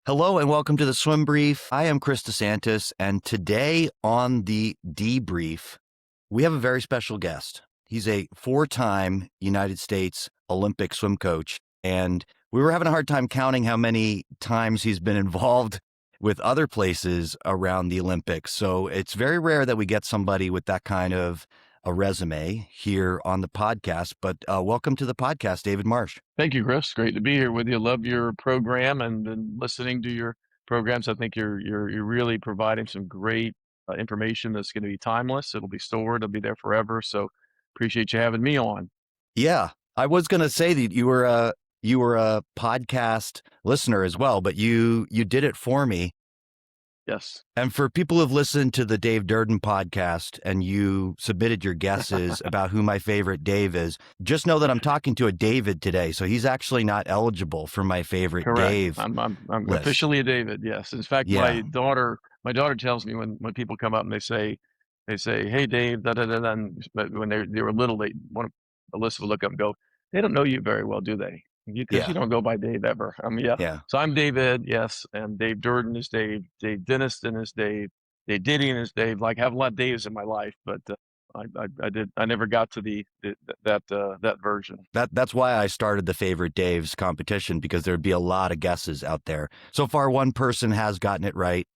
Hello and welcome to the Swim Brief. I am Chris DeSantis, and today on the debrief, we have a very special guest. He's a four-time United States Olympic swim coach, and we were having a hard time counting how many times he's been involved with other places around the Olympics. So it's very rare that we get somebody with that kind of a resume here on the podcast. But welcome to the podcast, David Marsh. Thank you, Chris. Great to be here with you. Love your program and listening to your programs. I think you're really providing some great information that's going to be timeless. It'll be stored. It'll be there forever. So appreciate you having me on. Yeah, I was going to say that you were a podcast listener as well, but you did it for me. Yes. And for people who've listened to the Dave Durden podcast and you submitted your guesses about who my favorite Dave is, just know that I'm talking to a David today. So he's actually not eligible for my favorite Correct. Dave. I'm list. officially a David. Yes. In fact, Yeah. my daughter tells me when people come up and they say, "Hey, Dave," da da da da. But when they were little, Alyssa would look up and go, "They don't know you very well, do they? Because you Yeah. don't go by Dave ever." Yeah. Yeah. So I'm David, yes, and Dave Durden is Dave. Dave Denniston is Dave. Dave Didion is Dave. Like, I have a lot of Daves in my life, but I never got to that version. That's why I started the favorite Dave's competition, because there'd be a lot of guesses out there. So far, one person has gotten it right.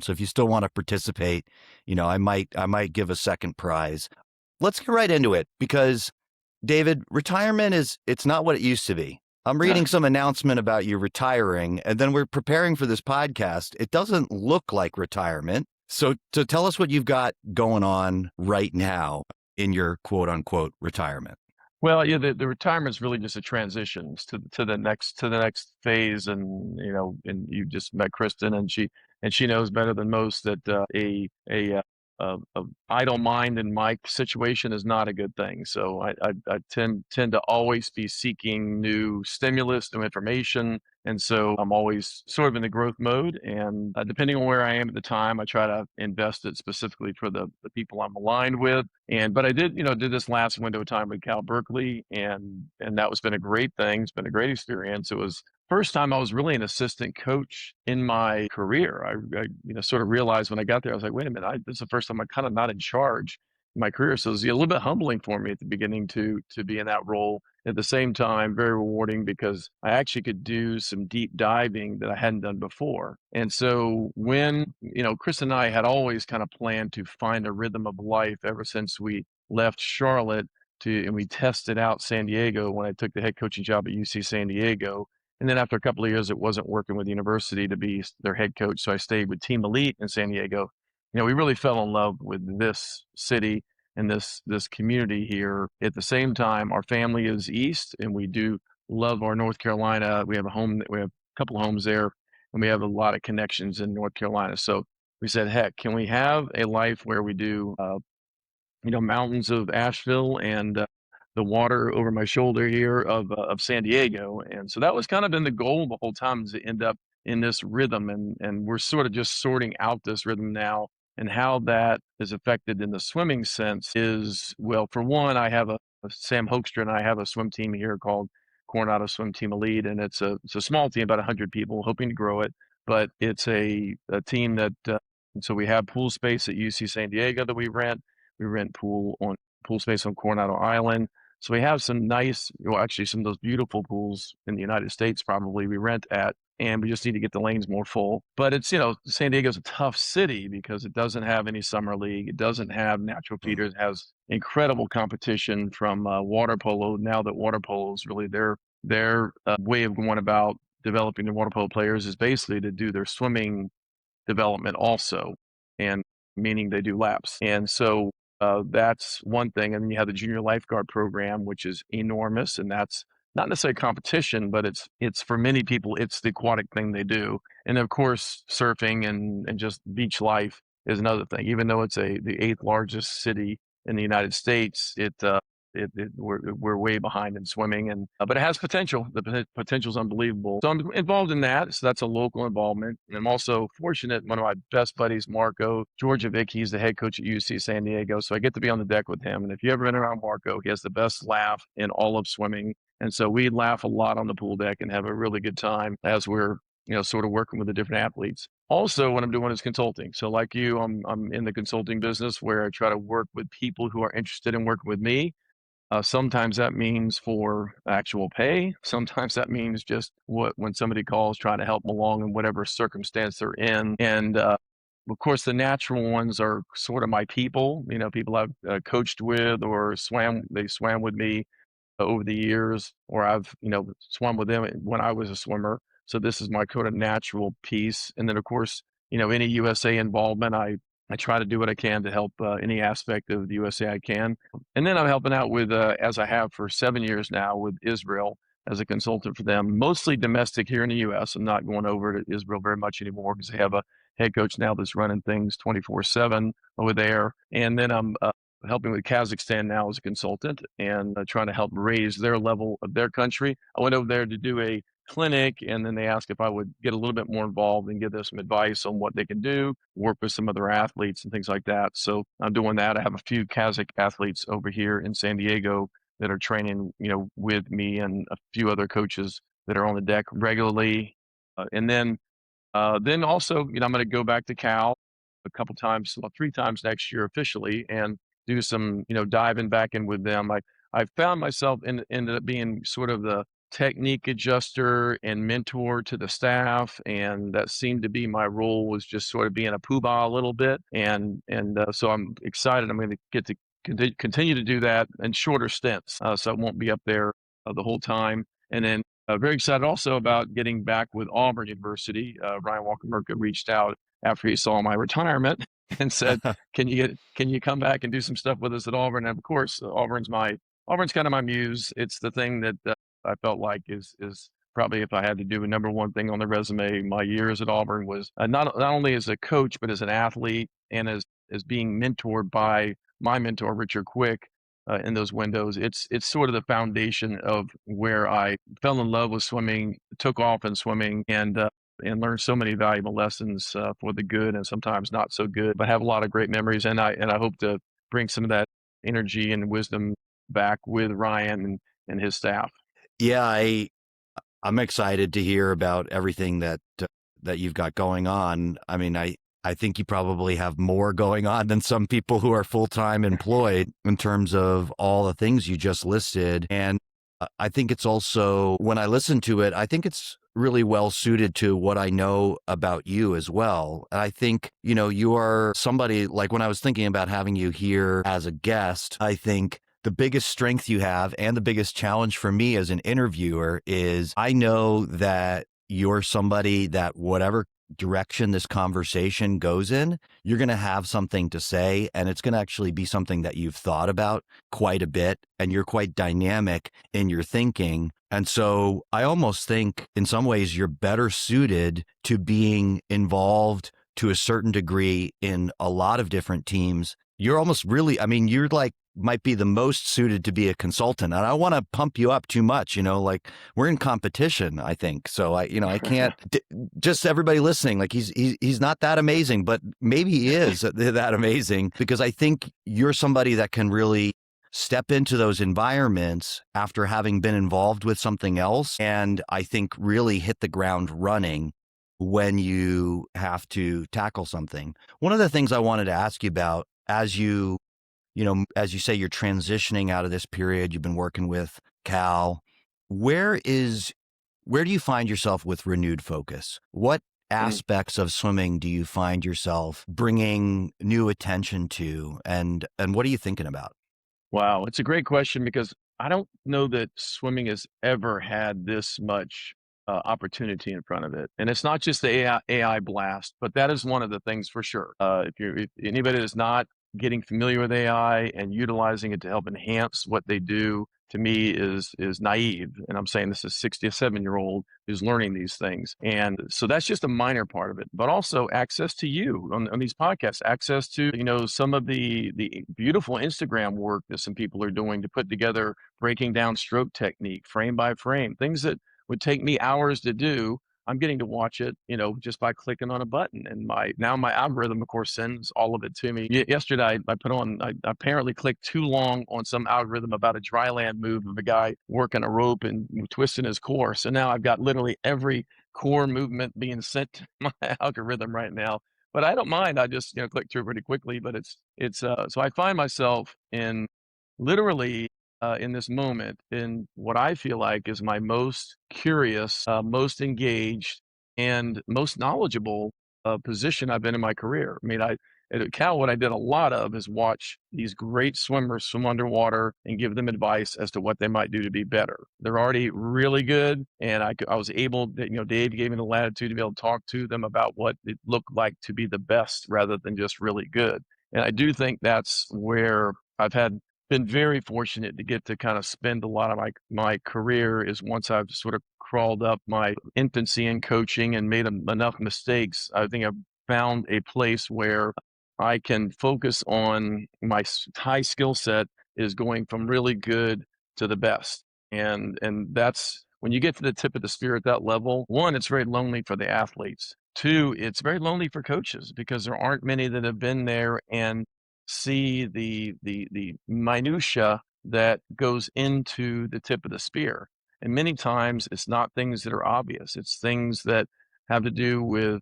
So if you still want to participate, I might give a second prize. Let's get right into it, because David, retirement it's not what it used to be. I'm reading some announcement about you retiring, and then we're preparing for this podcast. It doesn't look like retirement. So tell us what you've got going on right now in your quote unquote retirement. Well, yeah, the retirement is really just a transition to the next phase, and and you just met Kristen, and she knows better than most that a idle mind in my situation is not a good thing. So I tend to always be seeking new stimulus, new information, and so I'm always sort of in the growth mode. And depending on where I am at the time, I try to invest it specifically for the people I'm aligned with. But I did this last window of time with Cal Berkeley, and that was been a great thing. It's been a great experience. It was first time I was really an assistant coach in my career. I sort of realized when I got there, I was like, wait a minute, this is the first time I'm kind of not in charge in my career. So it was a little bit humbling for me at the beginning to be in that role. At the same time, very rewarding, because I actually could do some deep diving that I hadn't done before. And so when, Chris and I had always kind of planned to find a rhythm of life ever since we left Charlotte and we tested out San Diego when I took the head coaching job at UC San Diego. And then after a couple of years, it wasn't working with the university to be their head coach. So I stayed with Team Elite in San Diego. We really fell in love with this city and this community here. At the same time, our family is East, and we do love our North Carolina. We have a couple of homes there, and we have a lot of connections in North Carolina. So we said, heck, can we have a life where we do, mountains of Asheville and the water over my shoulder here of San Diego? And so that was kind of been the goal the whole time, is to end up in this rhythm, and we're sort of just sorting out this rhythm now. And how that is affected in the swimming sense is, well, for one, I have Sam Hoekstra and I have a swim team here called Coronado Swim Team Elite, and it's a small team, about 100 people, hoping to grow it. But it's a team that so we have pool space at UC San Diego that we rent. We rent pool space on Coronado Island. So we have some actually some of those beautiful pools in the United States probably we rent at, and we just need to get the lanes more full. But it's, San Diego's a tough city because it doesn't have any summer league. It doesn't have natural feeders. It has incredible competition from water polo. Now that water polo is really their way of going about developing the water polo players is basically to do their swimming development also, and meaning they do laps. And so that's one thing. And then you have the junior lifeguard program, which is enormous, and that's not necessarily competition, but it's for many people, it's the aquatic thing they do. And of course, surfing and just beach life is another thing. Even though it's the eighth largest city in the United States, we're way behind in swimming, and but it has potential. The potential is unbelievable. So I'm involved in that. So that's a local involvement. And I'm also fortunate. One of my best buddies, Marco Georgievic, he's the head coach at UC San Diego. So I get to be on the deck with him. And if you ever been around Marco, he has the best laugh in all of swimming. And so we laugh a lot on the pool deck and have a really good time as we're sort of working with the different athletes. Also, what I'm doing is consulting. So like you, I'm in the consulting business where I try to work with people who are interested in working with me. Sometimes that means for actual pay. Sometimes that means just when somebody calls, trying to help them along in whatever circumstance they're in. And of course, the natural ones are sort of my people. People I've coached with or they swam with me over the years, or I've, swum with them when I was a swimmer. So this is my kind of natural piece. And then of course, any USA involvement, I try to do what I can to help any aspect of the USA I can. And then I'm helping out with, as I have for 7 years now, with Israel as a consultant for them, mostly domestic here in the US. I'm not going over to Israel very much anymore because they have a head coach now that's running things 24/7 over there. And then I'm helping with Kazakhstan now as a consultant and trying to help raise their level of their country. I went over there to do a clinic, and then they asked if I would get a little bit more involved and give them some advice on what they can do, work with some other athletes and things like that. So I'm doing that. I have a few Kazakh athletes over here in San Diego that are training, with me and a few other coaches that are on the deck regularly. And then also, I'm going to go back to Cal a couple times, well, 3 times next year officially, and do some, diving back in with them. I found myself ended up being sort of the technique adjuster and mentor to the staff, and that seemed to be my role, was just sort of being a poobah a little bit, and so I'm excited. I'm going to get to continue to do that in shorter stints, so I won't be up there the whole time. And then very excited also about getting back with Auburn University. Ryan Walker Merca reached out after he saw my retirement and said, can you come back and do some stuff with us at Auburn?" And of course, Auburn's kind of my muse. It's the thing that I felt like is probably, if I had to do a number one thing on the resume, my years at Auburn was not only as a coach but as an athlete, and as being mentored by my mentor Richard Quick in those windows. It's sort of the foundation of where I fell in love with swimming, took off in swimming, and learned so many valuable lessons for the good and sometimes not so good. But have a lot of great memories, and I hope to bring some of that energy and wisdom back with Ryan and his staff. Yeah, I'm excited to hear about everything that you've got going on. I mean, I think you probably have more going on than some people who are full-time employed in terms of all the things you just listed. And I think it's also, when I listen to it, I think it's really well suited to what I know about you as well. And I think, you are somebody, like when I was thinking about having you here as a guest, I think the biggest strength you have and the biggest challenge for me as an interviewer is I know that you're somebody that whatever direction this conversation goes in, you're going to have something to say, and it's going to actually be something that you've thought about quite a bit, and you're quite dynamic in your thinking. And so I almost think in some ways you're better suited to being involved to a certain degree in a lot of different teams. You're almost really, I mean, you're like, might be the most suited to be a consultant. And I don't want to pump you up too much, like we're in competition, I think. So I can't just everybody listening, like he's not that amazing, but maybe he is that amazing, because I think you're somebody that can really step into those environments after having been involved with something else. And I think really hit the ground running when you have to tackle something. One of the things I wanted to ask you about, as you say, you're transitioning out of this period, you've been working with Cal. Where do you find yourself with renewed focus? What aspects of swimming do you find yourself bringing new attention to? And what are you thinking about? Wow, it's a great question, because I don't know that swimming has ever had this much opportunity in front of it. And it's not just the AI blast, but that is one of the things for sure. If anybody that's not getting familiar with AI and utilizing it to help enhance what they do, to me is naive. And I'm saying this is 67-year-old who's learning these things. And so that's just a minor part of it, but also access to you on these podcasts, access to, some of the beautiful Instagram work that some people are doing to put together, breaking down stroke technique, frame by frame, things that would take me hours to do. I'm getting to watch it, just by clicking on a button. And my algorithm, of course, sends all of it to me. Yesterday, I apparently clicked too long on some algorithm about a dry land move of a guy working a rope and twisting his core. So now I've got literally every core movement being sent to my algorithm right now. But I don't mind. I just, click through pretty quickly. But so I find myself in literally in this moment in what I feel like is my most curious, most engaged, and most knowledgeable position I've been in my career. I mean, at Cal, what I did a lot of is watch these great swimmers swim underwater and give them advice as to what they might do to be better. They're already really good, and I was able, Dave gave me the latitude to be able to talk to them about what it looked like to be the best rather than just really good. And I do think that's where I've been very fortunate to get to kind of spend a lot of my career is once I've sort of crawled up my infancy in coaching and made enough mistakes. I think I've found a place where I can focus on my high skill set is going from really good to the best. And that's when you get to the tip of the spear at that level, one, it's very lonely for the athletes. Two, it's very lonely for coaches because there aren't many that have been there and see the minutia that goes into the tip of the spear. And many times it's not things that are obvious. It's things that have to do with,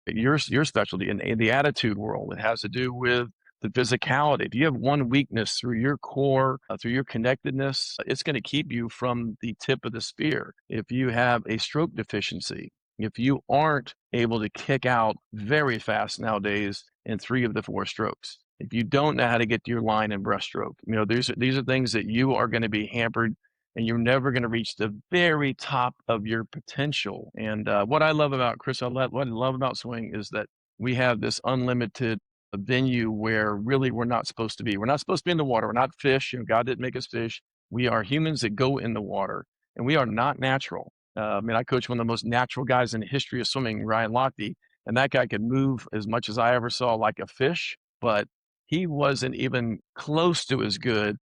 your specialty in the attitude world. It has to do with the physicality. If you have one weakness through your core, through your connectedness, it's going to keep you from the tip of the spear. If you have a stroke deficiency, if you aren't able to kick out very fast nowadays in 3 of the 4 strokes, if you don't know how to get to your line in breaststroke, these are things that you are going to be hampered and you're never going to reach the very top of your potential. And what I love about Chris, what I love about swimming is that we have this unlimited venue where really we're not supposed to be. We're not supposed to be in the water. We're not fish. God didn't make us fish. We are humans that go in the water, and we are not natural. I mean, I coach one of the most natural guys in the history of swimming, Ryan Lochte, and that guy could move as much as I ever saw like a fish, but he wasn't even close to as good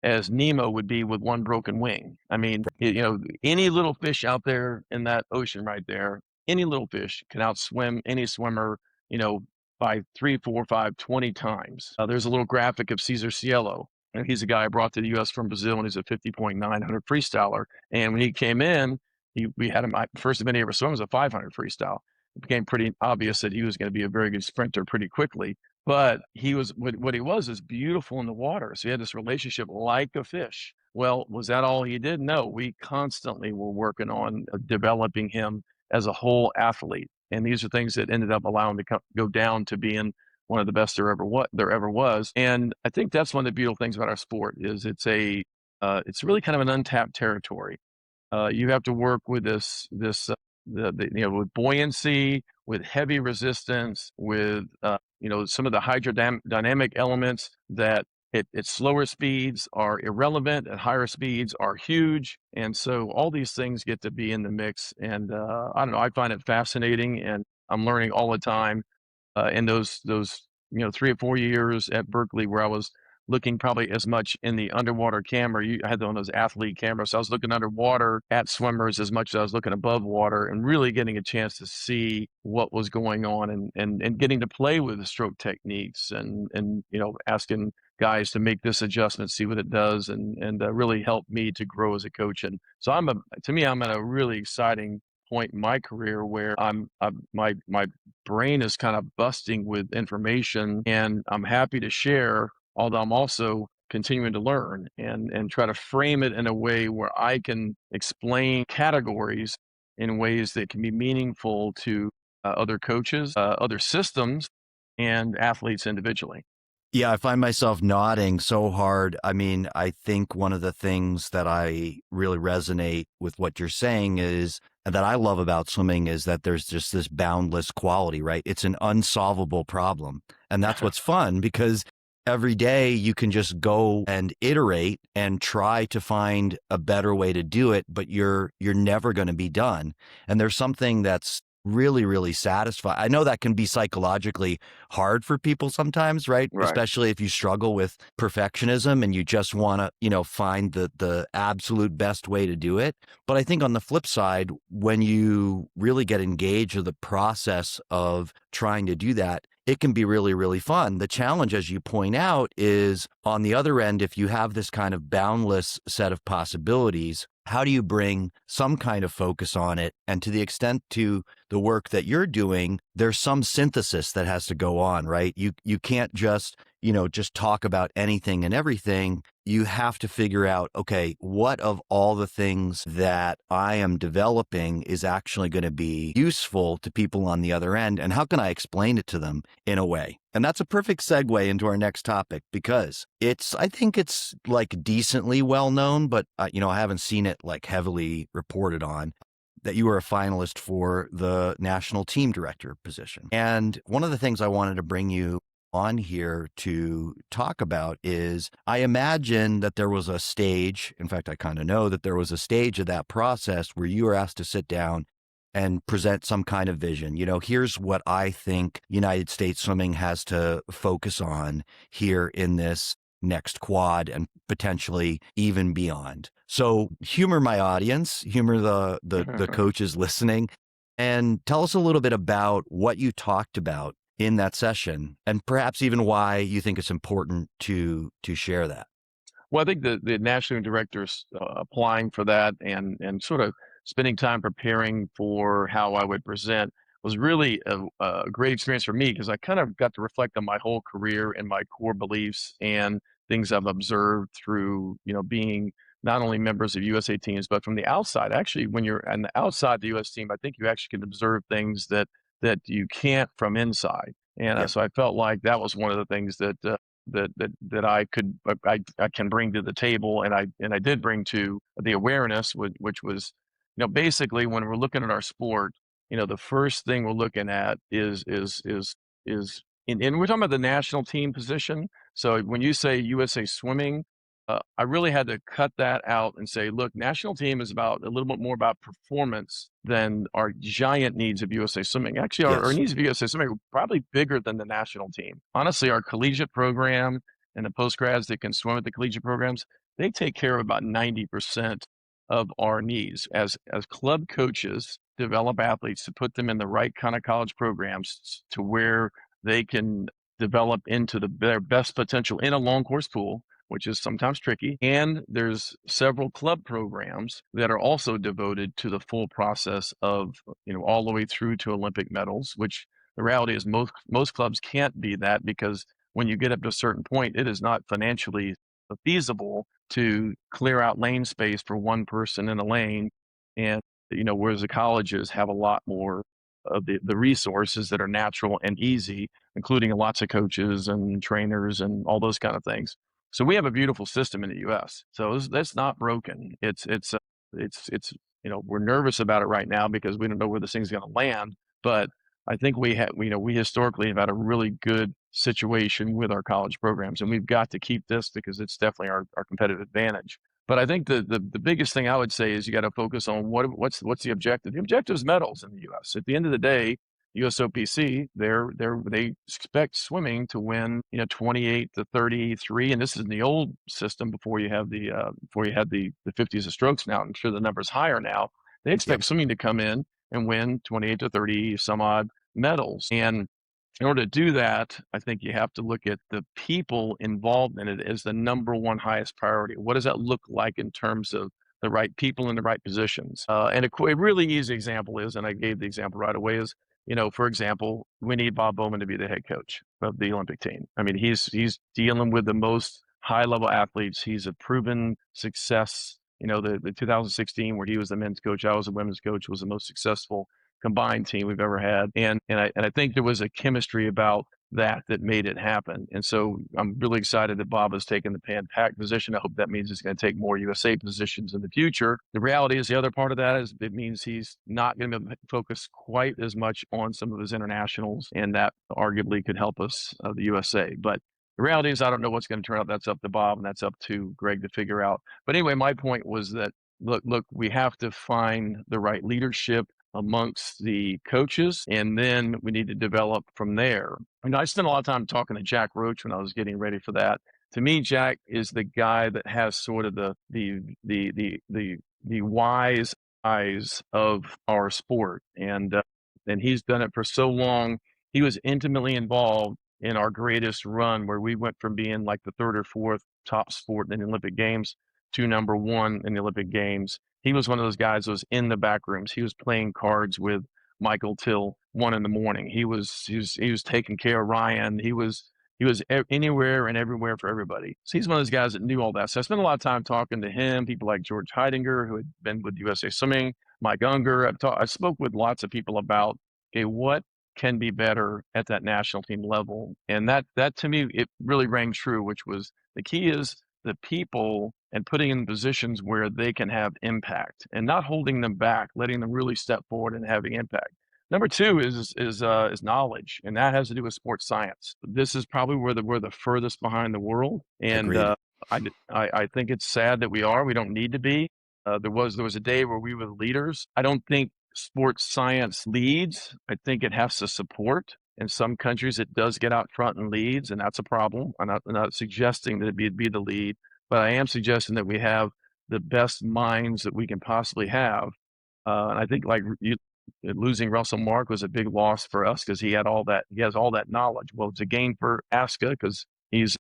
as Nemo would be with one broken wing. I mean, any little fish out there in that ocean right there, any little fish can outswim any swimmer, you know, by 3, 4, 5, 20 times. There's a little graphic of Cesar Cielo, and he's a guy I brought to the U.S. from Brazil, and he's a 50.900 freestyler. And when he came in, we had him, first event he ever swam was a 500 freestyle. It became pretty obvious that he was going to be a very good sprinter pretty quickly. But he was what he was is beautiful in the water. So he had this relationship like a fish. Well, was that all he did? No, we constantly were working on developing him as a whole athlete. And these are things that ended up allowing him to go down to being one of the best there ever was. And I think that's one of the beautiful things about our sport is it's really kind of an untapped territory. You have to work with with buoyancy, with heavy resistance, with some of the hydrodynamic elements that at slower speeds are irrelevant, at higher speeds are huge, and so all these things get to be in the mix. And I don't know, I find it fascinating, and I'm learning all the time. In those 3 or 4 years at Berkeley where I was looking probably as much in the underwater camera. I had one of those athlete cameras. So I was looking underwater at swimmers as much as I was looking above water and really getting a chance to see what was going on and getting to play with the stroke techniques and asking guys to make this adjustment, see what it does, and really help me to grow as a coach. And so I'm at a really exciting point in my career where my brain is kind of busting with information, and I'm happy to share, although I'm also continuing to learn and try to frame it in a way where I can explain categories in ways that can be meaningful to other coaches, other systems, and athletes individually. Yeah, I find myself nodding so hard. I mean, I think one of the things that I really resonate with what you're saying is, and that I love about swimming is that there's just this boundless quality, right? It's an unsolvable problem. And that's what's fun because every day you can just go and iterate and try to find a better way to do it, but you're never going to be done. And there's something that's really, really satisfying. I know that can be psychologically hard for people sometimes, right? Right. Especially if you struggle with perfectionism and you just want to, find the absolute best way to do it. But I think on the flip side, when you really get engaged with the process of trying to do that, it can be really, really fun. The challenge, as you point out, is on the other end, if you have this kind of boundless set of possibilities, how do you bring some kind of focus on it? And to the extent to the work that you're doing, there's some synthesis that has to go on, right? You can't just talk about anything and everything. You have to figure out, okay, what of all the things that I am developing is actually going to be useful to people on the other end? And how can I explain it to them in a way? And that's a perfect segue into our next topic, because I think it's like decently well known, but I haven't seen it like heavily reported on, that you were a finalist for the national team director position. And one of the things I wanted to bring you on here to talk about is, I imagine that there was a stage, in fact, I kind of know that there was a stage of that process where you were asked to sit down and present some kind of vision. Here's what I think United States Swimming has to focus on here in this next quad and potentially even beyond. So humor my audience, humor the coaches listening, and tell us a little bit about what you talked about in that session, and perhaps even why you think it's important to share that. Well, I think the national directors applying for that and sort of spending time preparing for how I would present was really a great experience for me, because I kind of got to reflect on my whole career and my core beliefs and things I've observed through, being not only members of USA teams, but from the outside. Actually, when you're on the outside the US team, I think you actually can observe things that you can't from inside. And Yep. so I felt like that was one of the things that I can bring to the table, and I did bring to the awareness, which was, basically when we're looking at our sport, the first thing we're looking at is and we're talking about the national team position. So when you say USA Swimming, I really had to cut that out and say, look, national team is about a little bit more about performance than our giant needs of USA Swimming. Actually, our Yes. needs of USA Swimming are probably bigger than the national team. Honestly, our collegiate program and the postgrads that can swim at the collegiate programs, they take care of about 90% of our needs. As club coaches develop athletes to put them in the right kind of college programs to where they can develop into their best potential in a long course pool, which is sometimes tricky. And there's several club programs that are also devoted to the full process of, all the way through to Olympic medals, which the reality is most clubs can't be that, because when you get up to a certain point, it is not financially feasible to clear out lane space for one person in a lane. And, whereas the colleges have a lot more of the resources that are natural and easy, including lots of coaches and trainers and all those kind of things. So we have a beautiful system in the U.S. So that's not broken. It's we're nervous about it right now because we don't know where this thing's going to land. But I think we historically have had a really good situation with our college programs, and we've got to keep this because it's definitely our competitive advantage. But I think the biggest thing I would say is you got to focus on what's the objective. The objective is medals in the U.S. At the end of the day, USOPC, they expect swimming to win, 28 to 33, and this is in the old system before you had the 50s of strokes. Now I'm sure the number's higher now. They Yep. expect swimming to come in and win 28 to 30 some odd medals. And in order to do that, I think you have to look at the people involved in it as the number one highest priority. What does that look like in terms of the right people in the right positions? And a really easy example is, and I gave the example right away, is, for example, we need Bob Bowman to be the head coach of the Olympic team. I mean, he's dealing with the most high level athletes. He's a proven success. The 2016 where he was the men's coach, I was the women's coach, was the most successful combined team we've ever had. And I think there was a chemistry about that made it happen. And so I'm really excited that Bob has taken the Pan-Pac position. I hope that means he's going to take more USA positions in the future. The reality is the other part of that is it means he's not going to focus quite as much on some of his internationals, and that arguably could help us, the USA. But the reality is I don't know what's going to turn out. That's up to Bob and that's up to Greg to figure out. But anyway, my point was that, look, we have to find the right leadership amongst the coaches, and then we need to develop from there. I spent a lot of time talking to Jack Roach when I was getting ready for that. To me, Jack is the guy that has sort of the wise eyes of our sport, and he's done it for so long. he was intimately involved in our greatest run, where we went from being like the third or fourth top sport in the Olympic Games to number one in the Olympic Games. He was one of those guys that was in the back rooms. He was playing cards with Michael till 1 in the morning. He was taking care of Ryan. He was anywhere and everywhere for everybody. So he's one of those guys that knew all that. So I spent a lot of time talking to him. People like George Heidinger, who had been with USA Swimming, Mike Unger. I spoke with lots of people about, okay, what can be better at that national team level, and that to me, it really rang true. Which was, the key is the people, and putting in positions where they can have impact, and not holding them back, letting them really step forward and having impact. Number two is knowledge, and that has to do with sports science. This is probably where we're the furthest behind the world, and Agreed. I think it's sad that we are. We don't need to be. There was a day where we were the leaders. I don't think sports science leads. I think it has to support. In some countries, it does get out front and leads, and that's a problem. I'm not suggesting that it be the lead, but I am suggesting that we have the best minds that we can possibly have. And I think, like, losing Russell Mark was a big loss for us, because he had all that. He has all that knowledge. Well, it's a gain for Aska, because he's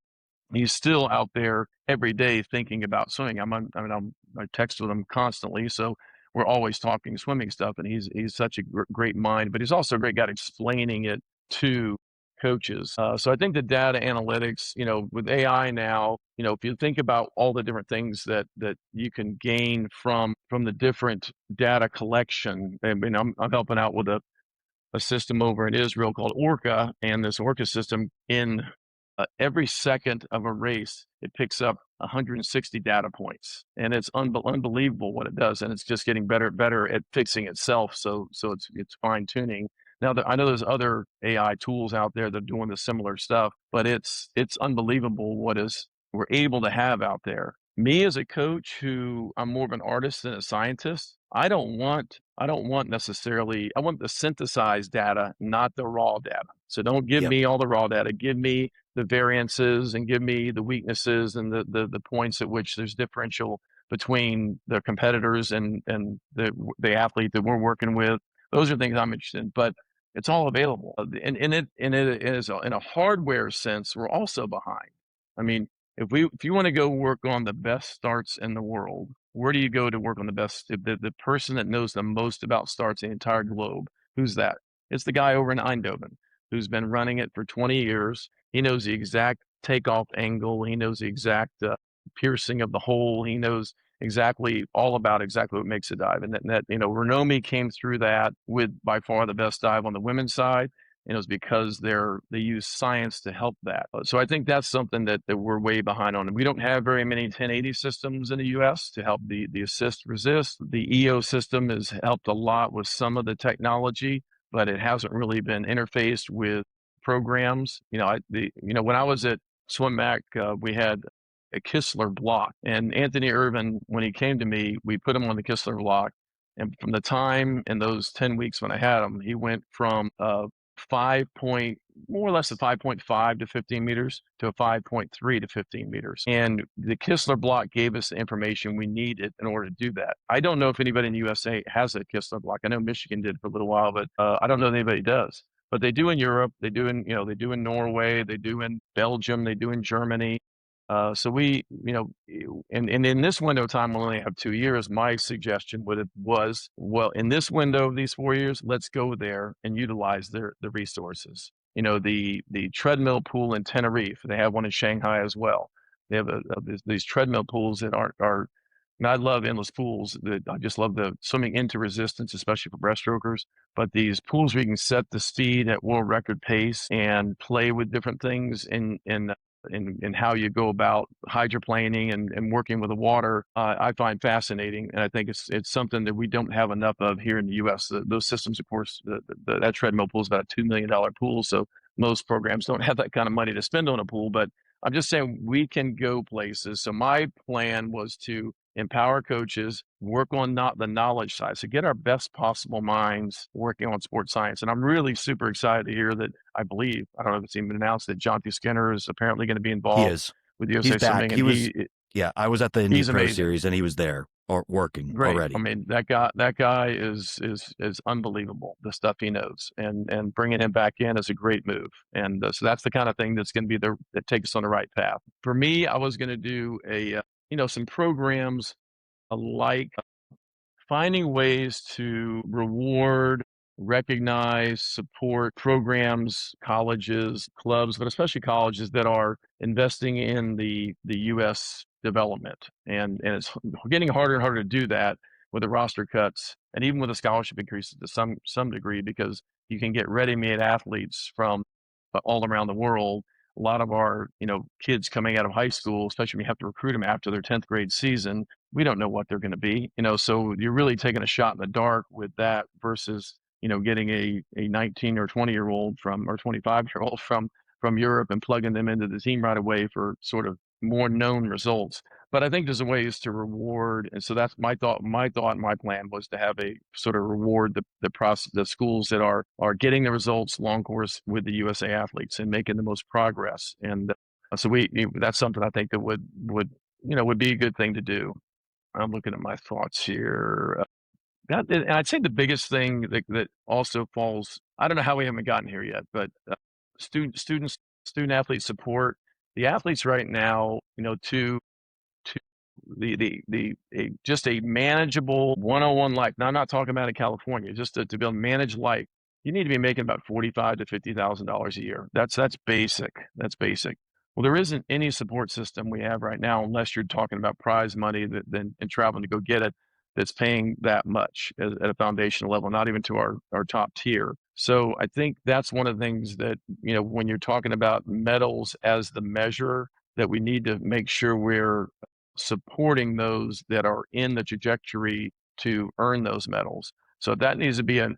still out there every day thinking about swimming. I text with him constantly, so we're always talking swimming stuff. And he's such a great mind, but he's also a great guy at explaining it to coaches. So I think the data analytics, with AI now, if you think about all the different things that you can gain from the different data collection. I mean, I'm helping out with a system over in Israel called Orca, and this Orca system, in every second of a race, it picks up 160 data points, and it's unbelievable what it does, and it's just getting better and better at fixing itself. So it's fine tuning. Now, I know there's other AI tools out there that are doing the similar stuff, but it's unbelievable what we're able to have out there. Me as a coach, who I'm more of an artist than a scientist, I don't want necessarily, I want the synthesized data, not the raw data. So don't give Yep. me all the raw data. Give me the variances, and give me the weaknesses, and the points at which there's differential between the competitors and the athlete that we're working with. Those are things I'm interested in, but it's all available. And it is, in a hardware sense, we're also behind. I mean, if you want to go work on the best starts in the world, where do you go to work on the best? The person that knows the most about starts in the entire globe, who's that? It's the guy over in Eindhoven, who's been running it for 20 years. He knows the exact takeoff angle. He knows the exact piercing of the hole. He knows exactly all about exactly what makes a dive. And Renomi came through that with by far the best dive on the women's side. And it was because they use science to help that. So I think that's something that we're way behind on. And we don't have very many 1080 systems in the U.S. to help the assist resist. The EO system has helped a lot with some of the technology, but it hasn't really been interfaced with programs. When I was at SwimMac, we had a Kistler block, and Anthony Irvin, when he came to me, we put him on the Kistler block. And from the time in those 10 weeks when I had him, he went from more or less a 5.5 to 15 meters to a 5.3 to 15 meters. And the Kistler block gave us the information we needed in order to do that. I don't know if anybody in the USA has a Kistler block. I know Michigan did for a little while, but I don't know if anybody does. But they do in Europe, they do in Norway, they do in Belgium, they do in Germany. So we, and in this window of time, we'll only have 2 years. My suggestion was, well, in this window of these 4 years, let's go there and utilize the resources. The treadmill pool in Tenerife, they have one in Shanghai as well. They have these treadmill pools that are, and I love endless pools. I just love the swimming into resistance, especially for breaststrokers. But these pools where you can set the speed at world record pace and play with different things in how you go about hydroplaning and working with the water, I find fascinating. And I think it's something that we don't have enough of here in the U.S. Those systems, of course, that treadmill pool is about a $2 million pool. So most programs don't have that kind of money to spend on a pool. But I'm just saying we can go places. So my plan was to empower coaches, work on not the knowledge side. So get our best possible minds working on sports science. And I'm really super excited to hear that, I don't know if it's even been announced, that Jonty Skinner is apparently going to be He involved is. with He's USA back. Swimming. And Yeah, I was at the Indy he's Pro amazing. Series and he was there. or working Great. I already. mean, that guy is unbelievable, the stuff he knows, and bringing him back in is a great move. And so that's the kind of thing that's going to be that takes us on the right path. For me, I was going to do some programs like finding ways to reward, recognize, support programs, colleges, clubs, but especially colleges that are investing in the U.S. development. And it's getting harder and harder to do that with the roster cuts and even with the scholarship increases to some degree, because you can get ready-made athletes from all around the world. A lot of our kids coming out of high school, especially when you have to recruit them after their 10th grade season, we don't know what they're going to be, so you're really taking a shot in the dark with that versus getting a 19 or 20-year-old or 25-year-old from Europe and plugging them into the team right away for sort of more known results. But I think there's ways to reward, and so that's my thought. My plan was to have a sort of reward the schools that are getting the results long course with the USA athletes and making the most progress. And so that's something I think that would be a good thing to do. I'm looking at my thoughts here. And I'd say the biggest thing that also falls, I don't know how we haven't gotten here yet, but student athlete support. The athletes right now, to just a manageable one-on-one life. Now, I'm not talking about in California, just to be able to manage life. You need to be making about $45,000 to $50,000 a year. That's basic. That's basic. Well, there isn't any support system we have right now, unless you're talking about prize money and traveling to go get it, that's paying that much at a foundational level, not even to our top tier. So I think that's one of the things that, when you're talking about medals as the measure, that we need to make sure we're supporting those that are in the trajectory to earn those medals. So that needs to be and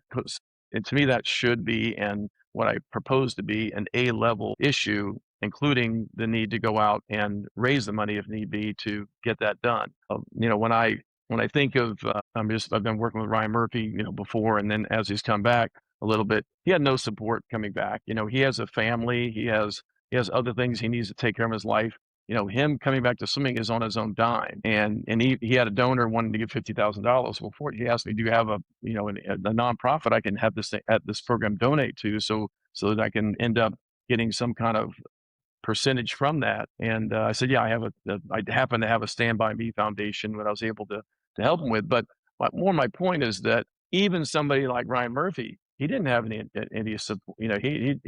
to me, that should be, and what I propose to be, an A-level issue, including the need to go out and raise the money if need be to get that done. When I think of, I've been working with Ryan Murphy, before, and then as he's come back a little bit, he had no support coming back. He has a family, he has other things he needs to take care of in his life. Him coming back to swimming is on his own dime. And he had a donor wanting to give $50,000. Well, for it, he asked me, do you have a nonprofit I can have this program donate to, so that I can end up getting some kind of percentage from that? And I said, yeah, I happen to have a Stand By Me foundation that I was able to help him with. But my point is that even somebody like Ryan Murphy, he didn't have any support. He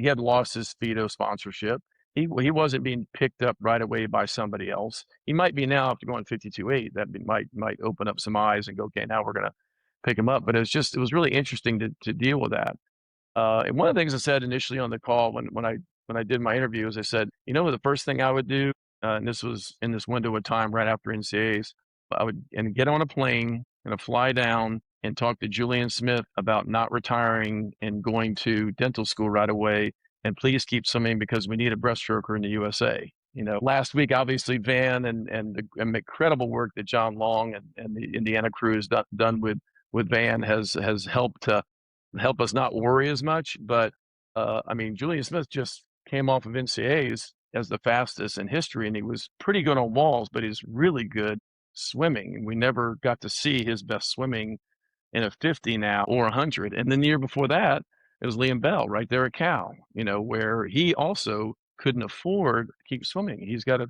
had lost his Speedo sponsorship. He wasn't being picked up right away by somebody else. He might be now after going 52.8. That might open up some eyes and go, okay, now we're going to pick him up. But it was really interesting to deal with that. And one of the things I said initially on the call when I did my interview is, I said, the first thing I would do, and this was in this window of time right after NCAAs, I would get on a plane and fly down and talk to Julian Smith about not retiring and going to dental school right away, and please keep swimming because we need a breaststroker in the USA. Last week, obviously, Van and the incredible work that John Long and the Indiana crew has done with Van has helped to help us not worry as much. But Julian Smith just came off of NCAAs as the fastest in history, and he was pretty good on walls, but he's really good swimming. And we never got to see his best swimming in a 50 now or 100. And then the year before that, it was Liam Bell right there at Cal, where he also couldn't afford to keep swimming. He's got a,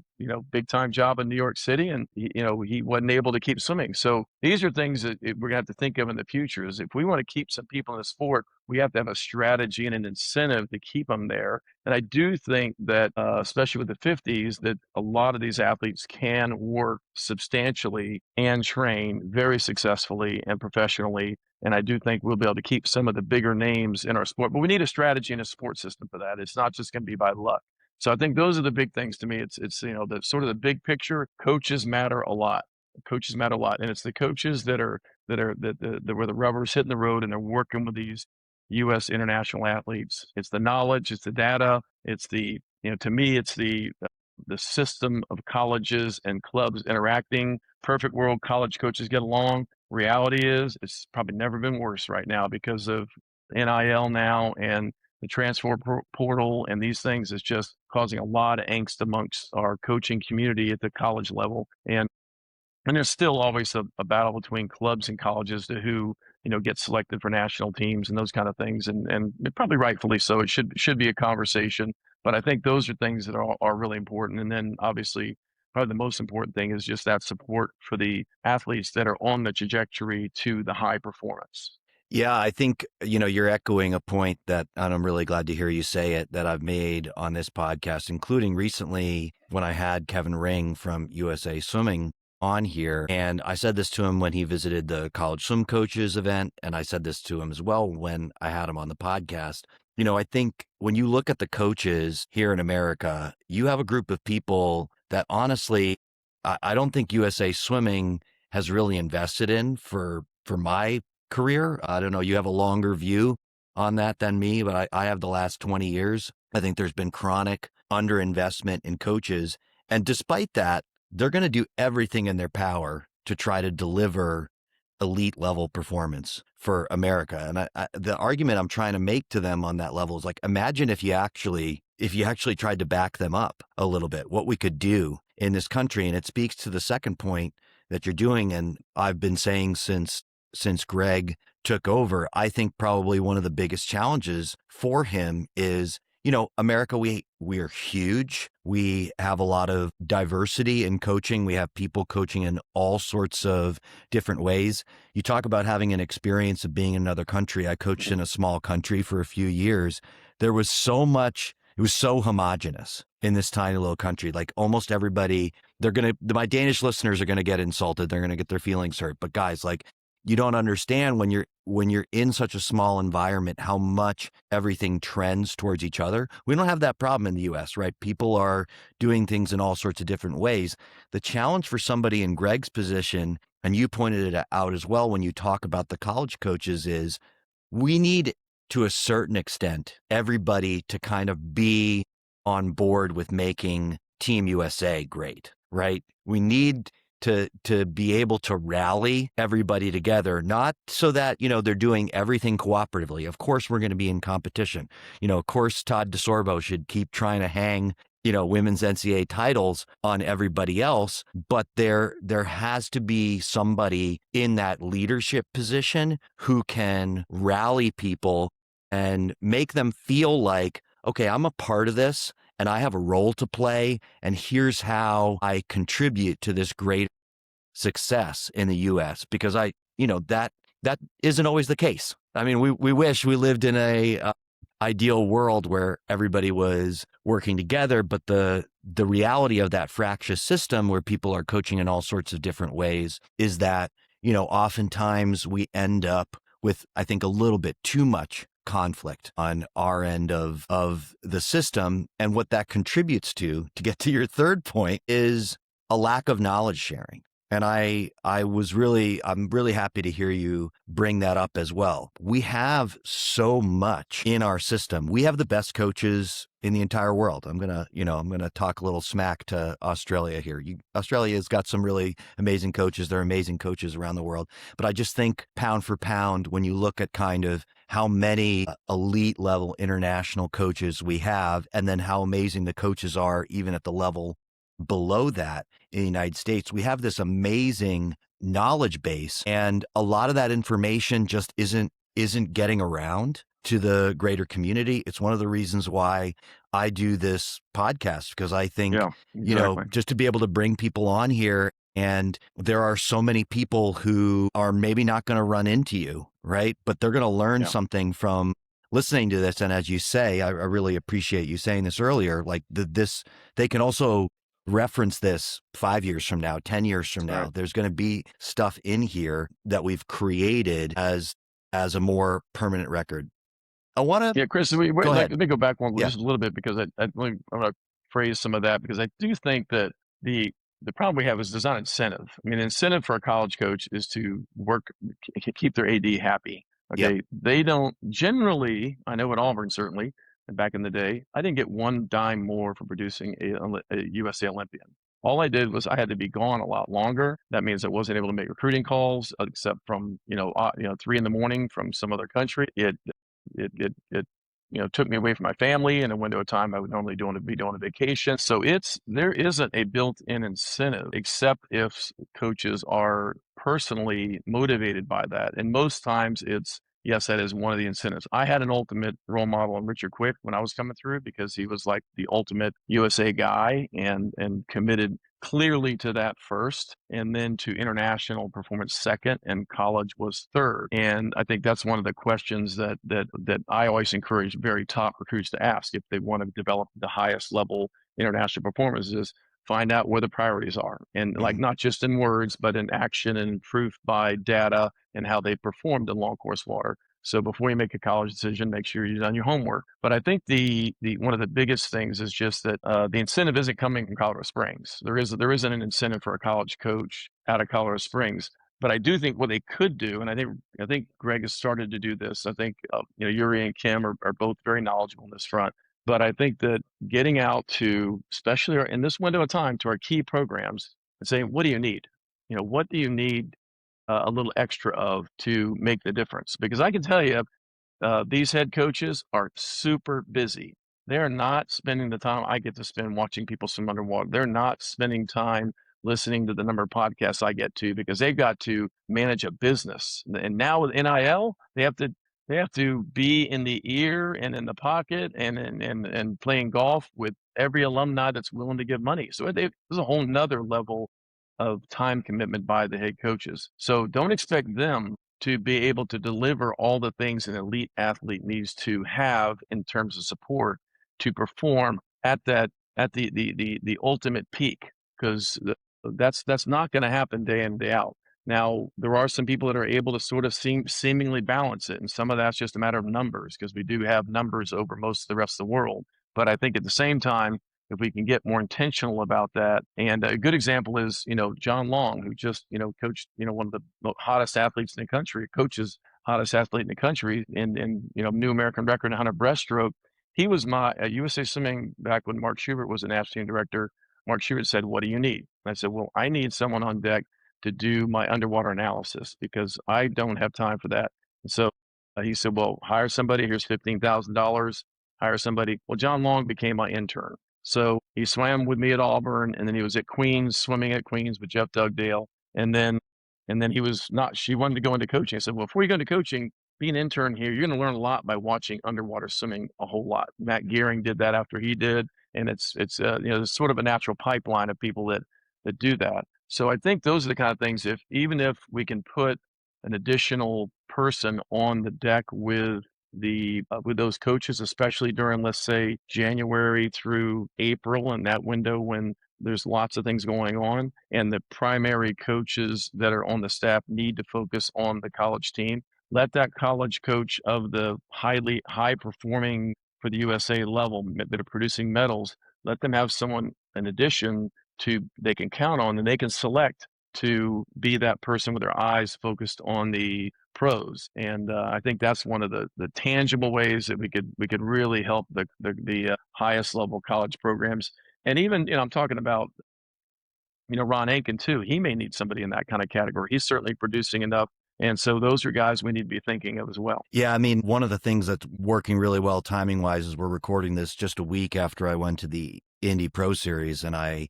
big time job in New York City, and he wasn't able to keep swimming. So these are things that we're going to have to think of in the future. Is if we want to keep some people in the sport, we have to have a strategy and an incentive to keep them there. And I do think that, especially with the 50s, that a lot of these athletes can work substantially and train very successfully and professionally. And I do think we'll be able to keep some of the bigger names in our sport. But we need a strategy and a support system for that. It's not just going to be by luck. So I think those are the big things to me. It's the sort of the big picture. Coaches matter a lot. Coaches matter a lot, and it's the coaches that where the rubber's hitting the road and they're working with these U.S. international athletes. It's the knowledge, it's the data, it's to me, it's the system of colleges and clubs interacting. Perfect world, college coaches get along. Reality is, it's probably never been worse right now because of NIL now, and the transfer portal and these things is just causing a lot of angst amongst our coaching community at the college level. And And there's still always a battle between clubs and colleges to who, get selected for national teams and those kind of things. And probably rightfully so. It should be a conversation. But I think those are things that are really important. And then obviously, probably the most important thing is just that support for the athletes that are on the trajectory to the high performance. Yeah, I think, you're echoing a point that, and I'm really glad to hear you say it, that I've made on this podcast, including recently when I had Kevin Ring from USA Swimming on here. And I said this to him when he visited the college swim coaches event. And I said this to him as well when I had him on the podcast. I think when you look at the coaches here in America, you have a group of people that honestly, I don't think USA Swimming has really invested in for my career. I don't know. You have a longer view on that than me, but I have the last 20 years. I think there's been chronic underinvestment in coaches. And despite that, they're going to do everything in their power to try to deliver elite level performance for America. And the argument I'm trying to make to them on that level is like, imagine if you actually tried to back them up a little bit, what we could do in this country. And it speaks to the second point that you're doing. And I've been saying since Greg took over, I think probably one of the biggest challenges for him is, America, we're huge. We have a lot of diversity in coaching. We have people coaching in all sorts of different ways. You talk about having an experience of being in another country. I coached in a small country for a few years. There was so much, it was so homogenous in this tiny little country. Like almost everybody, my Danish listeners are going to get insulted. They're going to get their feelings hurt. But guys, like, you don't understand when you're in such a small environment, how much everything trends towards each other. We don't have that problem in the US, right? People are doing things in all sorts of different ways. The challenge for somebody in Greg's position, and you pointed it out as well when you talk about the college coaches, is we need, to a certain extent, everybody to kind of be on board with making Team USA great, right? We need to be able to rally everybody together, not so that, they're doing everything cooperatively. Of course, we're going to be in competition. Of course, Todd DeSorbo should keep trying to hang, women's NCAA titles on everybody else, but there has to be somebody in that leadership position who can rally people and make them feel like, okay, I'm a part of this and I have a role to play, and here's how I contribute to this great success in the US, because that isn't always the case. I mean, we wish we lived in a ideal world where everybody was working together, but the reality of that fractious system where people are coaching in all sorts of different ways is that, oftentimes we end up with, I think, a little bit too much conflict on our end of the system. And what that contributes to get to your third point, is a lack of knowledge sharing. And I'm really happy to hear you bring that up as well. We have so much in our system. We have the best coaches in the entire world. I'm going to talk a little smack to Australia here. Australia's got some really amazing coaches. They're amazing coaches around the world. But I just think pound for pound, when you look at kind of how many elite level international coaches we have, and then how amazing the coaches are even at the level below that in the United States, we have this amazing knowledge base, and a lot of that information just isn't getting around to the greater community. It's one of the reasons why I do this podcast, because I think, Yeah, exactly. just to be able to bring people on here, and there are so many people who are maybe not going to run into you, right? But they're going to learn something from listening to this. And as you say, I really appreciate you saying this earlier, like they can also reference this 5 years from now, 10 years from now. Right. There's going to be stuff in here that we've created as a more permanent record. I want to, Yeah, Chris, go ahead. let me go back Yeah. just a little bit, because I want to phrase some of that, because I do think that the problem we have is there's not incentive. I mean, incentive for a college coach is to keep their AD happy. Yep. Okay, they don't generally. I know at Auburn, certainly, and back in the day, I didn't get one dime more for producing a USA Olympian. All I did was I had to be gone a lot longer. That means I wasn't able to make recruiting calls, except from 3 in the morning from some other country. It took me away from my family in a window of time I would normally be doing a vacation. So there isn't a built-in incentive except if coaches are personally motivated by that. And most times it's, yes, that is one of the incentives. I had an ultimate role model in Richard Quick when I was coming through because he was like the ultimate USA guy and committed clearly to that first, and then to international performance second, and college was third. And I think that's one of the questions that I always encourage very top recruits to ask if they want to develop the highest level international performance is find out where the priorities are, and like not just in words but in action and proof by data and how they performed in long course water. So before you make a college decision, make sure you've done your homework. But I think the one of the biggest things is just that the incentive isn't coming from Colorado Springs. There isn't an incentive for a college coach out of Colorado Springs. But I do think what they could do, and I think Greg has started to do this. I think Yuri and Kim are both very knowledgeable on this front. But I think that getting out to, especially in this window of time, to our key programs and saying, what do you need? What do you need a little extra of to make the difference? Because I can tell you, these head coaches are super busy. They're not spending the time I get to spend watching people swim underwater. They're not spending time listening to the number of podcasts I get to because they've got to manage a business. And now with NIL, they have to be in the ear and in the pocket and playing golf with every alumni that's willing to give money. So there's a whole nother level of time commitment by the head coaches. So don't expect them to be able to deliver all the things an elite athlete needs to have in terms of support to perform at the ultimate peak, because that's not going to happen day in, day out. Now, there are some people that are able to sort of seemingly balance it, and some of that's just a matter of numbers, because we do have numbers over most of the rest of the world. But I think at the same time, if we can get more intentional about that, and a good example is, John Long, who just, coached, one of the hottest athletes in the country, coaches hottest athlete in the country, in new American record in 100 breaststroke. He was at USA Swimming back when Mark Schubert was a national team director. Mark Schubert said, "What do you need?" And I said, "Well, I need someone on deck to do my underwater analysis because I don't have time for that." And so he said, "Well, hire somebody. Here's $15,000. Hire somebody." Well, John Long became my intern. So he swam with me at Auburn, and then he was at Queens, swimming at Queens with Jeff Dugdale. And then she wanted to go into coaching. I said, "Well, before you go into coaching, be an intern here. You're going to learn a lot by watching underwater swimming a whole lot." Matt Gearing did that after he did. And it's there's sort of a natural pipeline of people that do that. So I think those are the kind of things, even if we can put an additional person on the deck with those coaches, especially during, let's say, January through April, and that window when there's lots of things going on, and the primary coaches that are on the staff need to focus on the college team. Let that college coach of the high performing for the USA level that are producing medals, let them have someone in addition to they can count on, and they can select to be that person with their eyes focused on the pros. And I think that's one of the tangible ways that we could really help the highest level college programs. And even, I'm talking about, Ron Aiken too. He may need somebody in that kind of category. He's certainly producing enough. And so those are guys we need to be thinking of as well. Yeah, I mean, one of the things that's working really well timing-wise is we're recording this just a week after I went to the Indy Pro Series, and I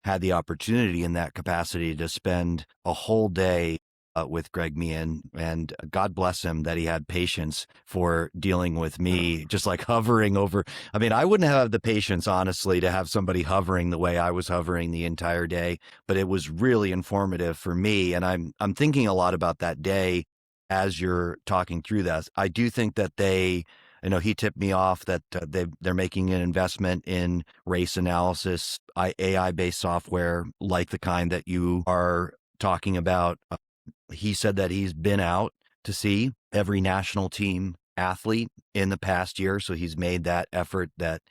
had the opportunity in that capacity to spend a whole day with Greg Meehan, and God bless him that he had patience for dealing with me, just like hovering over. I mean, I wouldn't have the patience, honestly, to have somebody hovering the way I was hovering the entire day, but it was really informative for me. And I'm thinking a lot about that day as you're talking through that. I do think that he tipped me off that they're making an investment in race analysis, AI-based software like the kind that you are talking about. He said that he's been out to see every national team athlete in the past year. So he's made that effort that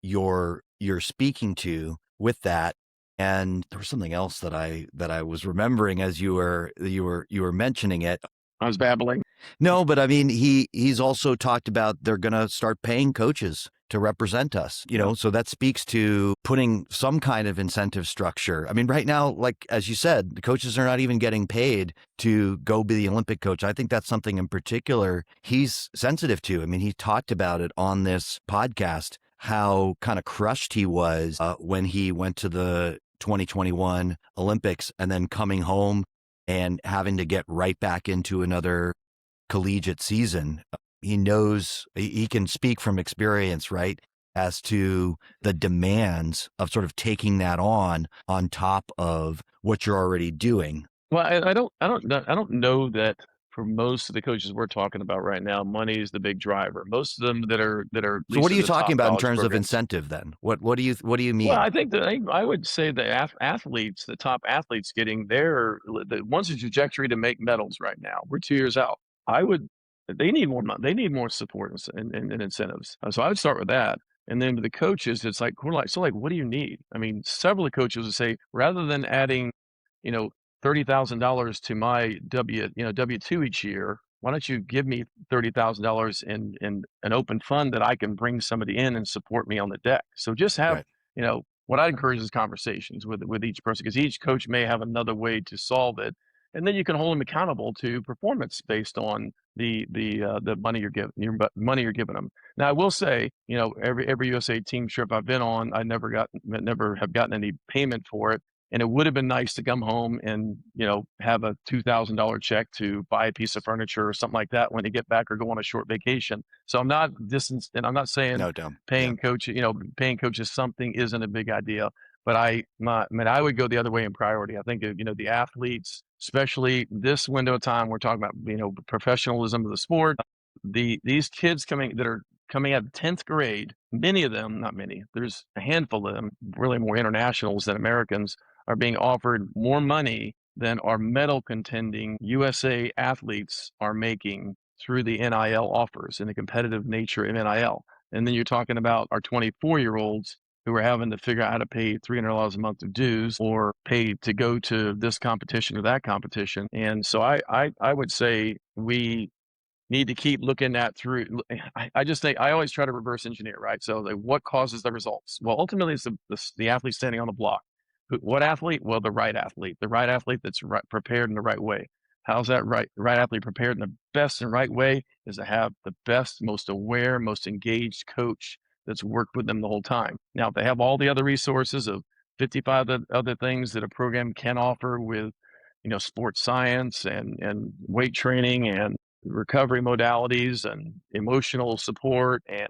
you're speaking to with that. And there was something else that I was remembering as you were mentioning it. I was babbling. No, but I mean, he's also talked about they're going to start paying coaches to represent us, so that speaks to putting some kind of incentive structure. I mean, right now, like, as you said, the coaches are not even getting paid to go be the Olympic coach. I think that's something in particular he's sensitive to. I mean, he talked about it on this podcast, how kind of crushed he was when he went to the 2021 Olympics and then coming home and having to get right back into another collegiate season. He knows, he can speak from experience, right, as to the demands of sort of taking that on top of what you're already doing. Well, I don't know that for most of the coaches we're talking about right now, money is the big driver. Most of them that are at So what least are in you the top talking about in college terms of programs. incentive then? What do you Well, mean? I think that I would say the athletes, the top athletes getting the one's a trajectory to make medals right now. We're 2 years out. They need more money. They need more support and incentives. So I would start with that. And then with the coaches, it's like, what do you need? I mean, several of the coaches would say, rather than adding, you know, $30,000 to my W-2 each year, why don't you give me $30,000 in an open fund that I can bring somebody in and support me on the deck? So just have, Right. what I encourage is conversations with each person, because each coach may have another way to solve it. And then you can hold them accountable to performance based on the money you're giving them. Now, I will say, every USA team trip I've been on, I never have gotten any payment for it. And it would have been nice to come home and, have a $2,000 check to buy a piece of furniture or something like that when they get back or go on a short vacation. So I'm not and I'm not saying No, dumb. paying coaches something isn't a big idea, but I would go the other way in priority. I think, the athletes, especially this window of time, we're talking about, professionalism of the sport. These kids that are coming out of 10th grade, many of them, not many, there's a handful of them, really more internationals than Americans, are being offered more money than our medal contending USA athletes are making through the NIL offers and the competitive nature of NIL. And then you're talking about our 24-year-olds who are having to figure out how to pay $300 a month of dues or pay to go to this competition or that competition. And so I would say we need to keep looking at through. I just think I always try to reverse engineer, right? So like, what causes the results? Well, ultimately, it's the athlete standing on the block. What athlete? Well, the right athlete that's prepared in the right way. How's that right athlete prepared in the best and right way is to have the best, most aware, most engaged coach that's worked with them the whole time. Now, if they have all the other resources of 55 other things that a program can offer with, sports science and weight training and recovery modalities and emotional support and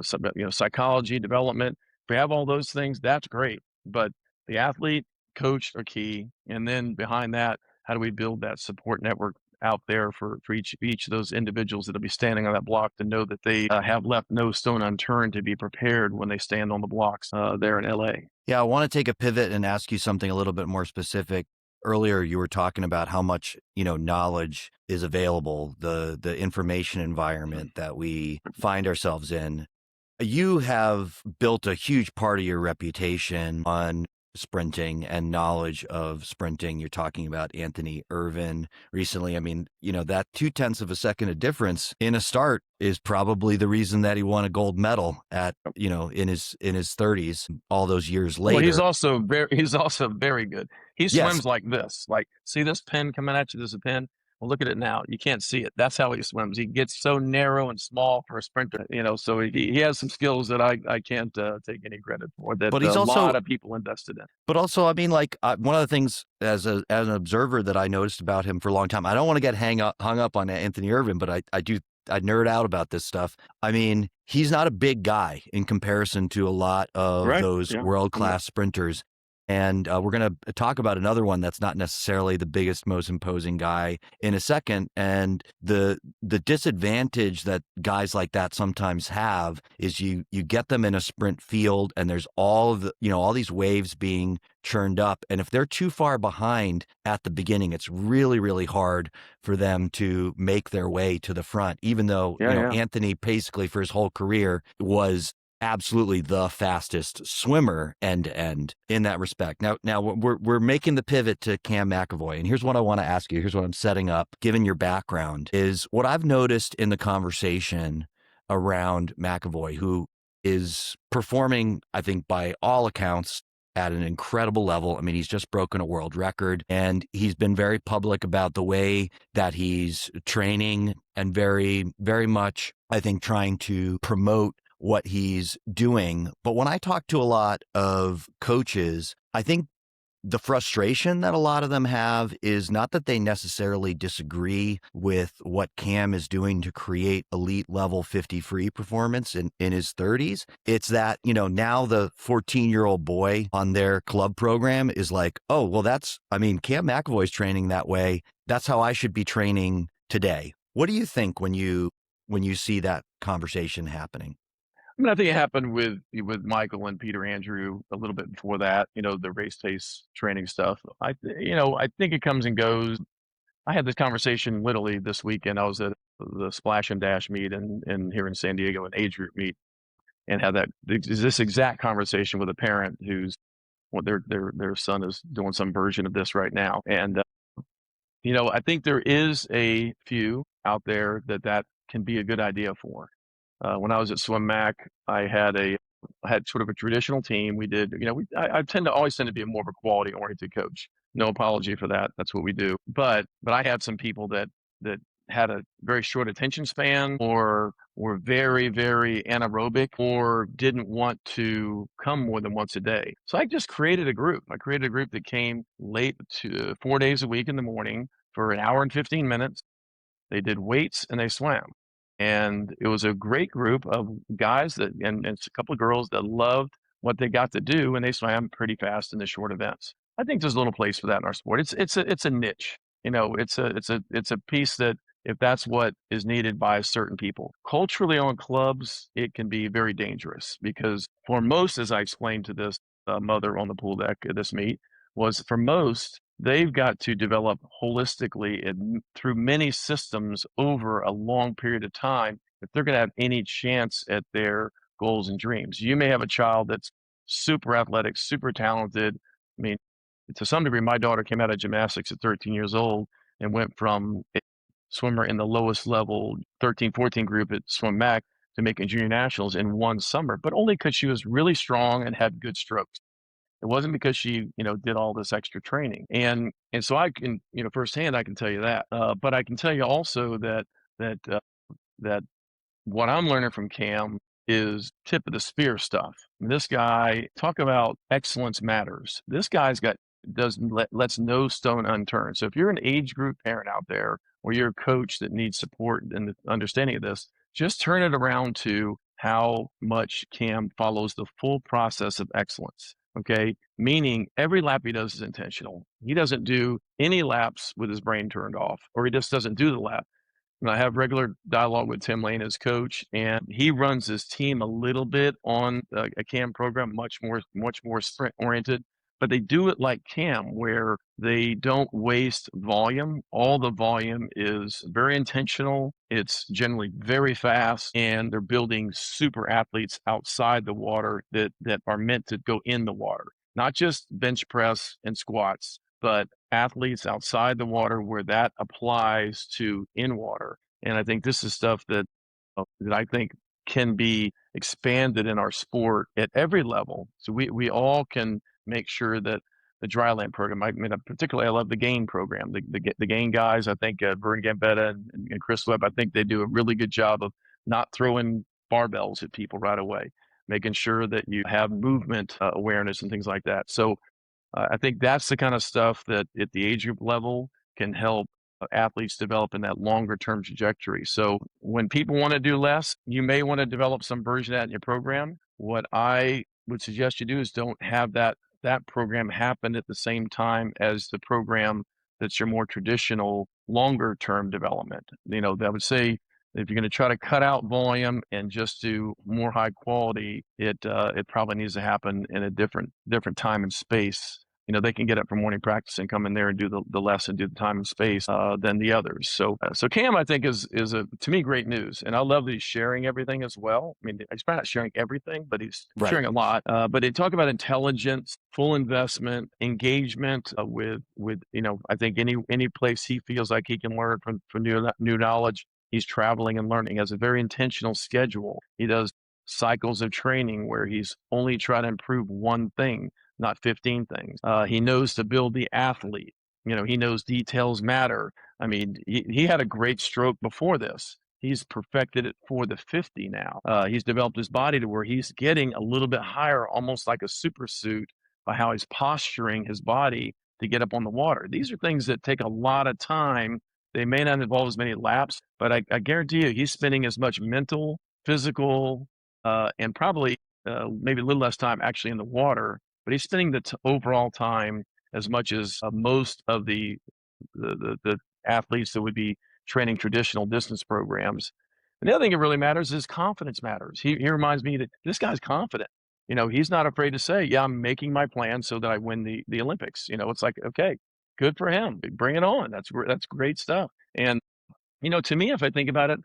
psychology development. If we have all those things, that's great. But the athlete, coach are key. And then behind that, how do we build that support network out there for each of those individuals that'll be standing on that block to know that they have left no stone unturned to be prepared when they stand on the blocks there in LA. Yeah, I want to take a pivot and ask you something a little bit more specific. Earlier, you were talking about how much, knowledge is available, the information environment that we find ourselves in. You have built a huge part of your reputation on sprinting and knowledge of sprinting. You're talking about Anthony Irvin recently. I mean, that 0.2 of a second of difference in a start is probably the reason that he won a gold medal at, in his 30s, all those years later. Well, he's also very good. He swims Yes. like this. Like, see this pin coming at you? There's a pin. Well, look at it now. You can't see it. That's how he swims. He gets so narrow and small for a sprinter, so he has some skills that I can't take any credit for, that But he's a also, lot of people invested in. But also, I mean, like one of the things as an observer that I noticed about him for a long time, I don't want to get hung up on Anthony Irvin, but I nerd out about this stuff. I mean, he's not a big guy in comparison to a lot of Right. those Yeah. world-class sprinters. And we're going to talk about another one that's not necessarily the biggest, most imposing guy in a second. And the disadvantage that guys like that sometimes have is you get them in a sprint field and there's all these waves being churned up. And if they're too far behind at the beginning, it's really, really hard for them to make their way to the front, even though, Anthony basically for his whole career was absolutely the fastest swimmer end to end in that respect. Now we're making the pivot to Cam McEvoy, and here's what I want to ask you. Here's what I'm setting up, given your background, is what I've noticed in the conversation around McAvoy, who is performing, I think, by all accounts, at an incredible level. I mean, he's just broken a world record, and he's been very public about the way that he's training and very, very much, I think, trying to promote what he's doing. But when I talk to a lot of coaches, I think the frustration that a lot of them have is not that they necessarily disagree with what Cam is doing to create elite level 50 free performance in his 30s. It's that, now the 14-year-old boy on their club program is like, oh, well, Cam McEvoy's training that way. That's how I should be training today. What do you think when you see that conversation happening? I mean, I think it happened with Michael and Peter Andrew a little bit before that, the race pace training stuff. I think it comes and goes. I had this conversation literally this weekend. I was at the Splash and Dash meet in here in San Diego, an age group meet, and had this exact conversation with a parent who's their son is doing some version of this right now. And I think there is a few out there that can be a good idea for. When I was at Swim Mac, I had sort of a traditional team. We did, I always tend to be more of a quality oriented coach. No apology for that. That's what we do. But I had some people that had a very short attention span, or were very, very anaerobic, or didn't want to come more than once a day. So I just created a group. I created a group that came late to 4 days a week in the morning for an hour and 15 minutes. They did weights and they swam. And it was a great group of guys and a couple of girls that loved what they got to do, and they swam pretty fast in the short events. I think there's a little place for that in our sport. It's a niche. It's a piece that, if that's what is needed by certain people. Culturally on clubs, it can be very dangerous, because for most, as I explained to this mother on the pool deck at this meet, was for most, they've got to develop holistically and through many systems over a long period of time if they're going to have any chance at their goals and dreams. You may have a child that's super athletic, super talented. I mean, to some degree, my daughter came out of gymnastics at 13 years old and went from a swimmer in the lowest level 13, 14 group at Swim Mac to making junior nationals in one summer, but only because she was really strong and had good strokes. It wasn't because she, did all this extra training. And so I can, firsthand, I can tell you that. But I can tell you also that what I'm learning from Cam is tip of the spear stuff. This guy, talk about excellence matters. This guy's lets no stone unturned. So if you're an age group parent out there, or you're a coach that needs support and the understanding of this, just turn it around to how much Cam follows the full process of excellence. Okay. Meaning every lap he does is intentional. He doesn't do any laps with his brain turned off, or he just doesn't do the lap. And I have regular dialogue with Tim Lane as coach, and he runs his team a little bit on a CAM program, much more sprint oriented, but they do it like CAM, where they don't waste volume. All the volume is very intentional. It's generally very fast, and they're building super athletes outside the water that are meant to go in the water, not just bench press and squats, but athletes outside the water where that applies to in water. And I think this is stuff that I think can be expanded in our sport at every level. So we all can make sure that the dryland program, particularly I love the gain program, the gain guys. I think Vern Gambetta and Chris Webb, I think they do a really good job of not throwing barbells at people right away, making sure that you have movement awareness and things like that. So I think that's the kind of stuff that at the age group level can help athletes develop in that longer term trajectory. So when people want to do less, you may want to develop some version of that in your program. What I would suggest you do is don't have that program happen at the same time as the program that's your more traditional longer term development. I would say if you're going to try to cut out volume and just do more high quality, it probably needs to happen in a different time and space. They can get up for morning practice and come in there and do the lesson, do the time and space than the others. So Cam, I think is to me great news, and I love that he's sharing everything as well. I mean, he's probably not sharing everything, but he's sharing a lot. But they talk about intelligence, full investment, engagement with I think any place he feels like he can learn from new knowledge. He's traveling and learning. He has a very intentional schedule. He does cycles of training where he's only trying to improve one thing, not 15 things. He knows to build the athlete. He knows details matter. I mean, he had a great stroke before this. He's perfected it for the 50 now. He's developed his body to where he's getting a little bit higher, almost like a super suit, by how he's posturing his body to get up on the water. These are things that take a lot of time. They may not involve as many laps, but I guarantee you he's spending as much mental, physical, and probably maybe a little less time actually in the water, but he's spending the overall time as much as most of the athletes that would be training traditional distance programs. And the other thing that really matters is confidence matters. He reminds me that this guy's confident. He's not afraid to say, yeah, I'm making my plan so that I win the Olympics. It's like, okay, good for him. Bring it on. That's great stuff. And, to me, if I think about it,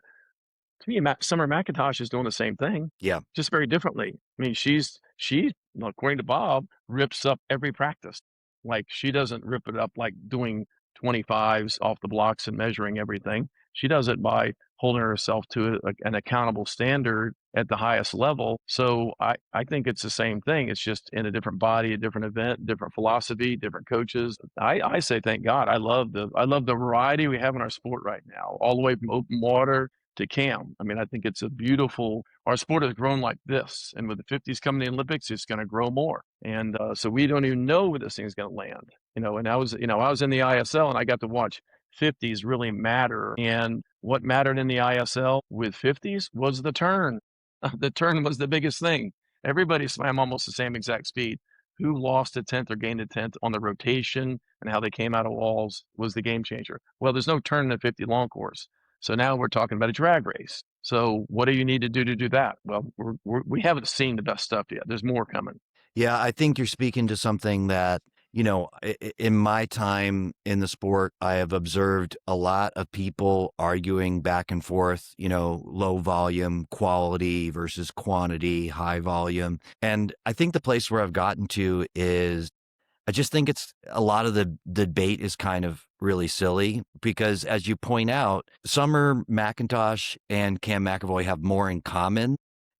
to me, Summer McIntosh is doing the same thing, Yeah. just very differently. I mean, according to Bob, rips up every practice. Like, she doesn't rip it up like doing 25s off the blocks and measuring everything. She does it by holding herself to an accountable standard at the highest level. So I think it's the same thing. It's just in a different body, a different event, different philosophy, different coaches. I say thank God. I love the variety we have in our sport right now, all the way from open water to Cam. I mean, I think it's our sport has grown like this. And with the 50s coming to the Olympics, it's going to grow more. And so we don't even know where this thing's going to land. And I was in the ISL and I got to watch 50s really matter. And what mattered in the ISL with 50s was the turn. The turn was the biggest thing. Everybody swam almost the same exact speed. Who lost a tenth or gained a tenth on the rotation and how they came out of walls was the game changer. Well, there's no turn in the 50 long course. So now we're talking about a drag race. So what do you need to do that? Well, we haven't seen the best stuff yet. There's more coming. Yeah, I think you're speaking to something that, in my time in the sport, I have observed a lot of people arguing back and forth, low volume, quality versus quantity, high volume. And I think the place where I've gotten to is I just think it's a lot of the debate is kind of really silly because, as you point out, Summer McIntosh and Cam McEvoy have more in common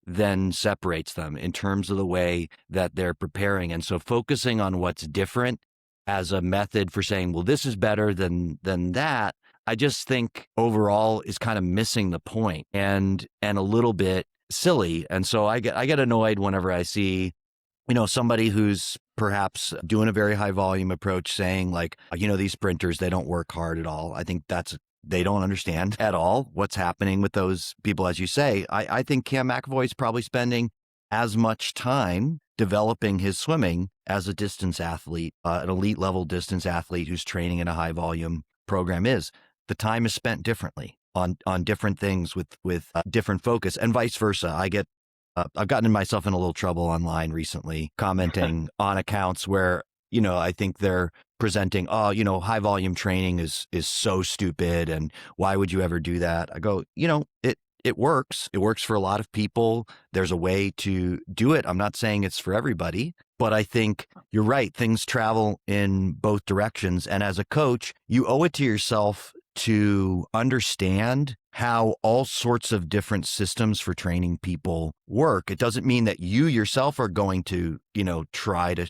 than separates them in terms of the way that they're preparing. And so focusing on what's different as a method for saying, well, this is better than that, I just think overall is kind of missing the point and a little bit silly. And so I get annoyed whenever I see somebody who's perhaps doing a very high volume approach saying like, these sprinters, they don't work hard at all. I think they don't understand at all what's happening with those people. As you say, I think Cam McAvoy is probably spending as much time developing his swimming as a distance athlete, an elite level distance athlete who's training in a high volume program is. The time is spent differently on different things with different focus and vice versa. I've gotten myself in a little trouble online recently commenting on accounts where, I think they're presenting, high volume training is so stupid. And why would you ever do that? I go, it works. It works for a lot of people. There's a way to do it. I'm not saying it's for everybody, but I think you're right. Things travel in both directions. And as a coach, you owe it to yourself to understand how all sorts of different systems for training people work. It doesn't mean that you yourself are going to, try to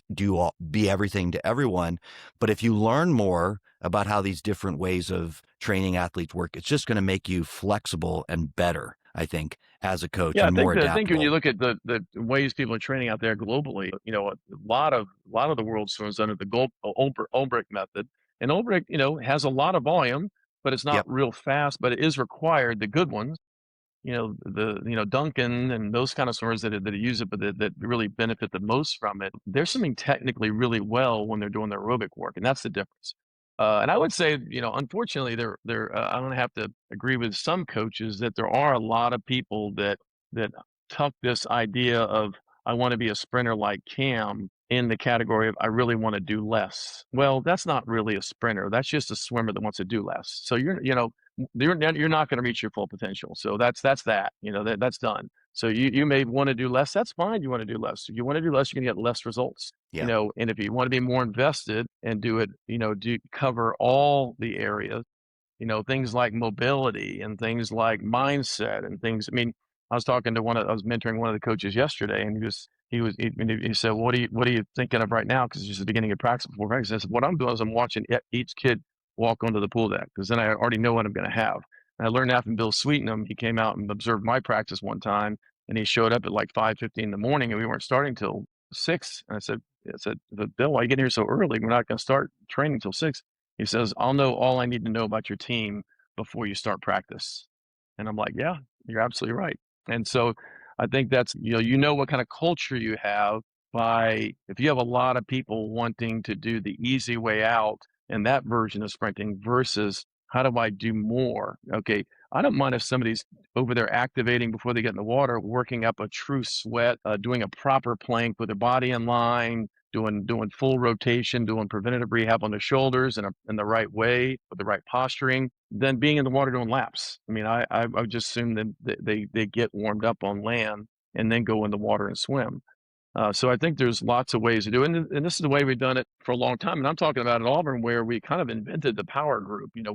be everything to everyone. But if you learn more about how these different ways of training athletes work, it's just going to make you flexible and better, I think, as a coach Yeah, and more adaptable. I think when you look at the ways people are training out there globally, a lot of the world swims under the Ulbrich method. And Ulbrich, has a lot of volume, but it's not Yep. real fast, but it is required. The good ones, Duncan and those kind of swimmers that use it, but that really benefit the most from it. They're swimming technically really well when they're doing their aerobic work, and that's the difference. And I would say, unfortunately, I'm going to have to agree with some coaches that there are a lot of people that tuck this idea of I want to be a sprinter like Cam in the category of I really want to do less. Well, that's not really a sprinter. That's just a swimmer that wants to do less. So you're not going to reach your full potential. So that's that. That's done. So you may want to do less. That's fine. You want to do less. If you want to do less, you're going to get less results. Yeah. And if you want to be more invested and do it, cover all the areas, things like mobility and things like mindset and things. I mean, I was talking to I was mentoring one of the coaches yesterday, and he said, what are you thinking of right now? Because it's just the beginning of practice before practice. I said, what I'm doing is I'm watching each kid walk onto the pool deck, because then I already know what I'm going to have. And I learned that from Bill Sweetenham. He came out and observed my practice one time, and he showed up at like 5:15 in the morning, and we weren't starting till 6. And I said, Bill, why are you getting here so early? We're not going to start training till 6. He says, I'll know all I need to know about your team before you start practice. And I'm like, yeah, you're absolutely right. And so I think that's, what kind of culture you have by, if you have a lot of people wanting to do the easy way out in that version of sprinting versus how do I do more? Okay. I don't mind if somebody's over there activating before they get in the water, working up a true sweat, doing a proper plank with their body in line, doing full rotation, doing preventative rehab on the shoulders in the right way with the right posturing, than being in the water doing laps. I mean, I would just assume that they get warmed up on land and then go in the water and swim. So I think there's lots of ways to do it. And this is the way we've done it for a long time. And I'm talking about at Auburn, where we kind of invented the power group. When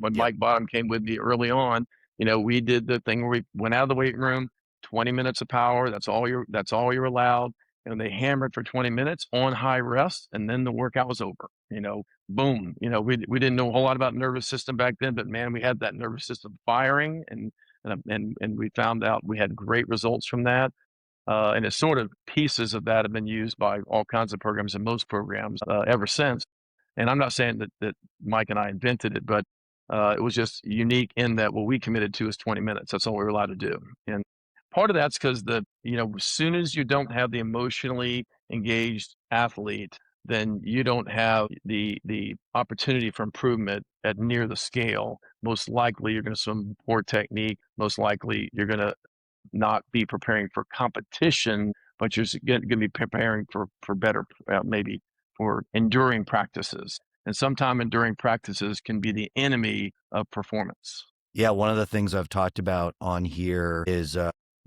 Yep. Mike Bottom came with me early on, we did the thing where we went out of the weight room, 20 minutes of power. That's all you're allowed. And they hammered for 20 minutes on high rest, and then the workout was over. Boom. We didn't know a whole lot about nervous system back then, but man, we had that nervous system firing, and we found out we had great results from that. And it's sort of pieces of that have been used by all kinds of programs and most programs ever since. And I'm not saying that Mike and I invented it, but it was just unique in that what we committed to is 20 minutes. That's all we were allowed to do. And part of that's because as soon as you don't have the emotionally engaged athlete, then you don't have the opportunity for improvement at near the scale. Most likely you're going to swim poor technique. Most likely you're going to not be preparing for competition, but you're going to be preparing for better, maybe for enduring practices. And sometimes enduring practices can be the enemy of performance. Yeah, one of the things I've talked about on here is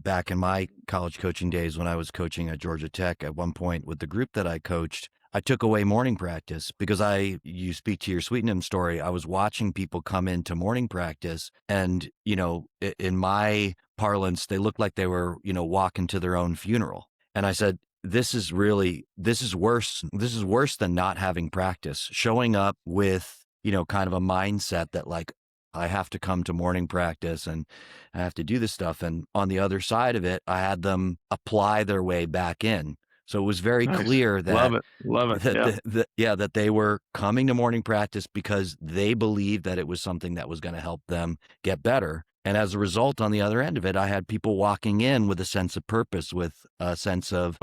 back in my college coaching days when I was coaching at Georgia Tech, at one point with the group that I coached, I took away morning practice because you speak to your Sweetenham story. I was watching people come into morning practice and, in my parlance, they looked like they were, walking to their own funeral. And I said, this is worse. This is worse than not having practice. Showing up with, kind of a mindset that like, I have to come to morning practice and I have to do this stuff. And on the other side of it, I had them apply their way back in. So it was very Nice. clear Love that it. Love it. Yeah. that they were coming to morning practice because they believed that it was something that was going to help them get better. And as a result, on the other end of it, I had people walking in with a sense of purpose, with a sense of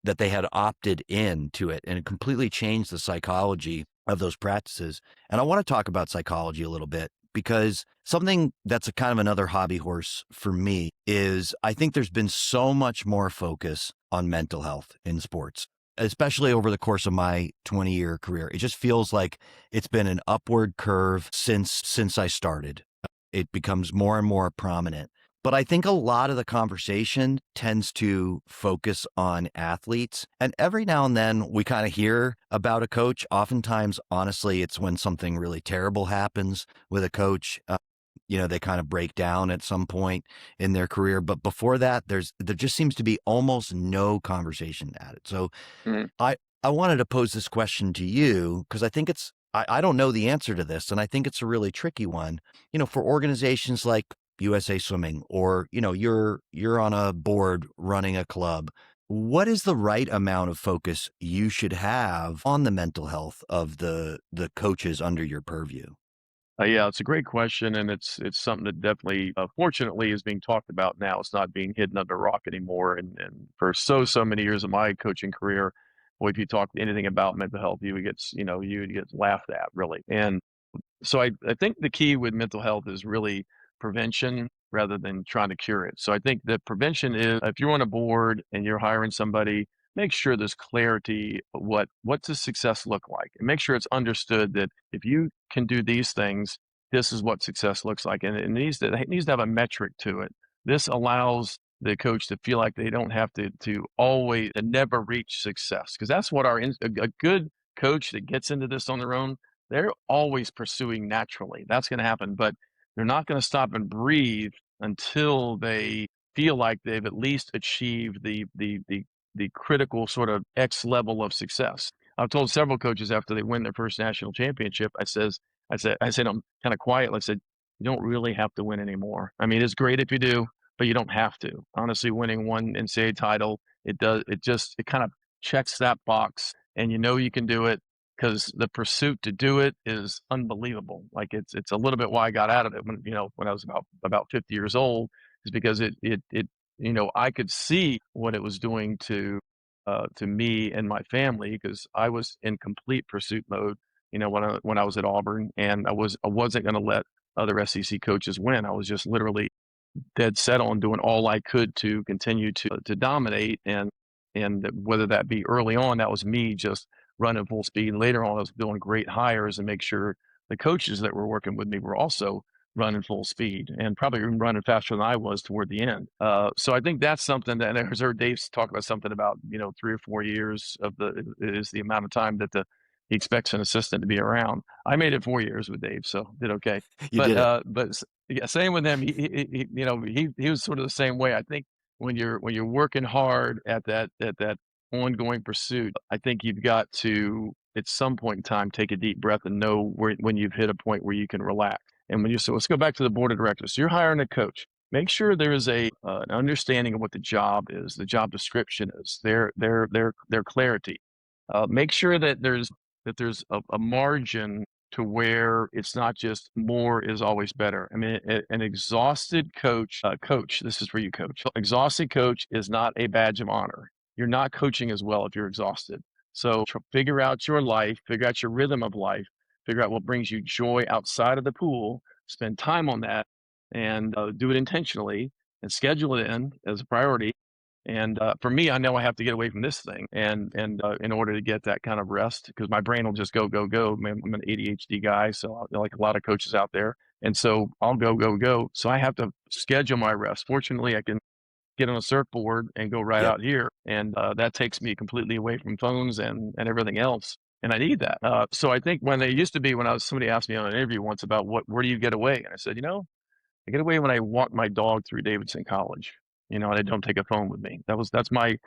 that they had opted into it, and it completely changed the psychology of those practices. And I want to talk about psychology a little bit, because something that's a kind of another hobby horse for me is I think there's been so much more focus on mental health in sports, especially over the course of my 20-year career. It just feels like it's been an upward curve since I started. It becomes more and more prominent. But I think a lot of the conversation tends to focus on athletes. And every now and then we kind of hear about a coach. Oftentimes, honestly, it's when something really terrible happens with a coach. They kind of break down at some point in their career. But before that, there just seems to be almost no conversation at it. So Mhm. I wanted to pose this question to you because I think I don't know the answer to this, and I think it's a really tricky one. For organizations like USA Swimming, or you're on a board running a club, what is the right amount of focus you should have on the mental health of the coaches under your purview? Yeah, it's a great question, and it's something that definitely, fortunately, is being talked about now. It's not being hidden under a rock anymore. And for so many years of my coaching career, boy, if you talk anything about mental health, you would get laughed at, really. And so I think the key with mental health is really prevention rather than trying to cure it. So I think that prevention is, if you're on a board and you're hiring somebody, make sure there's clarity of what does success look like, and make sure it's understood that if you can do these things, this is what success looks like, and it needs to have a metric to it. This allows the coach to feel like they don't have to always and never reach success, because that's what a good coach that gets into this on their own, they're always pursuing naturally. That's going to happen, but they're not going to stop and breathe until they feel like they've at least achieved the critical sort of X level of success. I've told several coaches after they win their first national championship, I said, I'm kind of quiet. I said, you don't really have to win anymore. I mean, it's great if you do, but you don't have to. Honestly, winning one NCAA title, it kind of checks that box, and you know you can do it because the pursuit to do it is unbelievable. Like it's a little bit why I got out of it when I was about 50 years old, is because it I could see what it was doing to me and my family, because I was in complete pursuit mode, when I was at Auburn, and I wasn't going to let other SEC coaches win. I was just literally dead set on doing all I could to continue to dominate, and whether that be early on, that was me just running full speed. Later on, I was doing great hires and make sure the coaches that were working with me were also running full speed, and probably even running faster than I was toward the end. So I think that's something that, and I heard Dave talk about something about 3 or 4 years is the amount of time that he expects an assistant to be around. I made it 4 years with Dave, so did okay. You did it. But yeah, same with him. He was sort of the same way. I think when you're working hard at that ongoing pursuit, I think you've got to, at some point in time, take a deep breath and know when you've hit a point where you can relax. And so let's go back to the board of directors. So you're hiring a coach. Make sure there is an understanding of what the job is, the job description is, their clarity. Make sure that there's a margin to where it's not just more is always better. I mean, an exhausted coach, this is for you, coach. Exhausted coach is not a badge of honor. You're not coaching as well if you're exhausted. So figure out your life, figure out your rhythm of life, figure out what brings you joy outside of the pool, spend time on that, and do it intentionally, and schedule it in as a priority. And for me, I know I have to get away from this thing, and in order to get that kind of rest, because my brain will just go, go, go. I'm an ADHD guy, so like a lot of coaches out there, and so I'll go, go, go. So I have to schedule my rest. Fortunately, I can get on a surfboard and go right Yep. out here, and that takes me completely away from phones and everything else. And I need that. So I think when somebody asked me on an interview once about where do you get away, and I said, I get away when I walk my dog through Davidson College, and I don't take a phone with me. That's my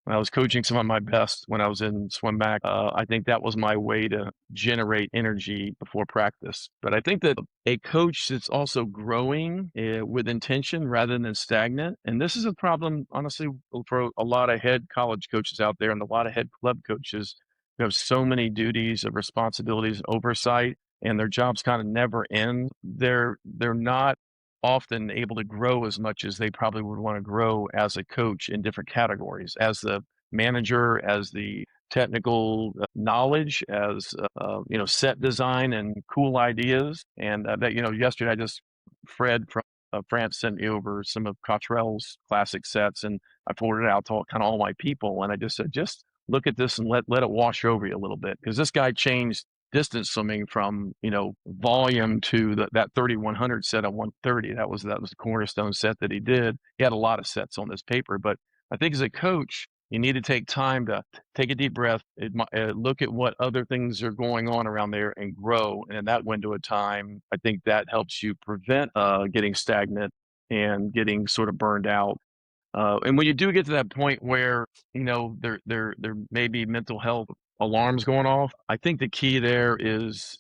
when I was coaching some of my best when I was in swim back. I think that was my way to generate energy before practice. But I think that a coach that's also growing with intention rather than stagnant, and this is a problem, honestly, for a lot of head college coaches out there and a lot of head club coaches who have so many duties of responsibilities, oversight, and their jobs kind of never end. They're not often able to grow as much as they probably would want to grow as a coach in different categories, as the manager, as the technical knowledge, as set design and cool ideas. And yesterday Fred from France sent me over some of Cottrell's classic sets, and I forwarded it out to kind of all my people, and I just said, just look at this and let it wash over you a little bit, because this guy changed distance swimming from volume to that 3100 set on 130. That was the cornerstone set that he did. He had a lot of sets on this paper, but I think as a coach, you need to take time to take a deep breath, look at what other things are going on around there, and grow. And in that window of time, I think that helps you prevent getting stagnant and getting sort of burned out. And when you do get to that point where there may be mental health alarms going off, I think the key there is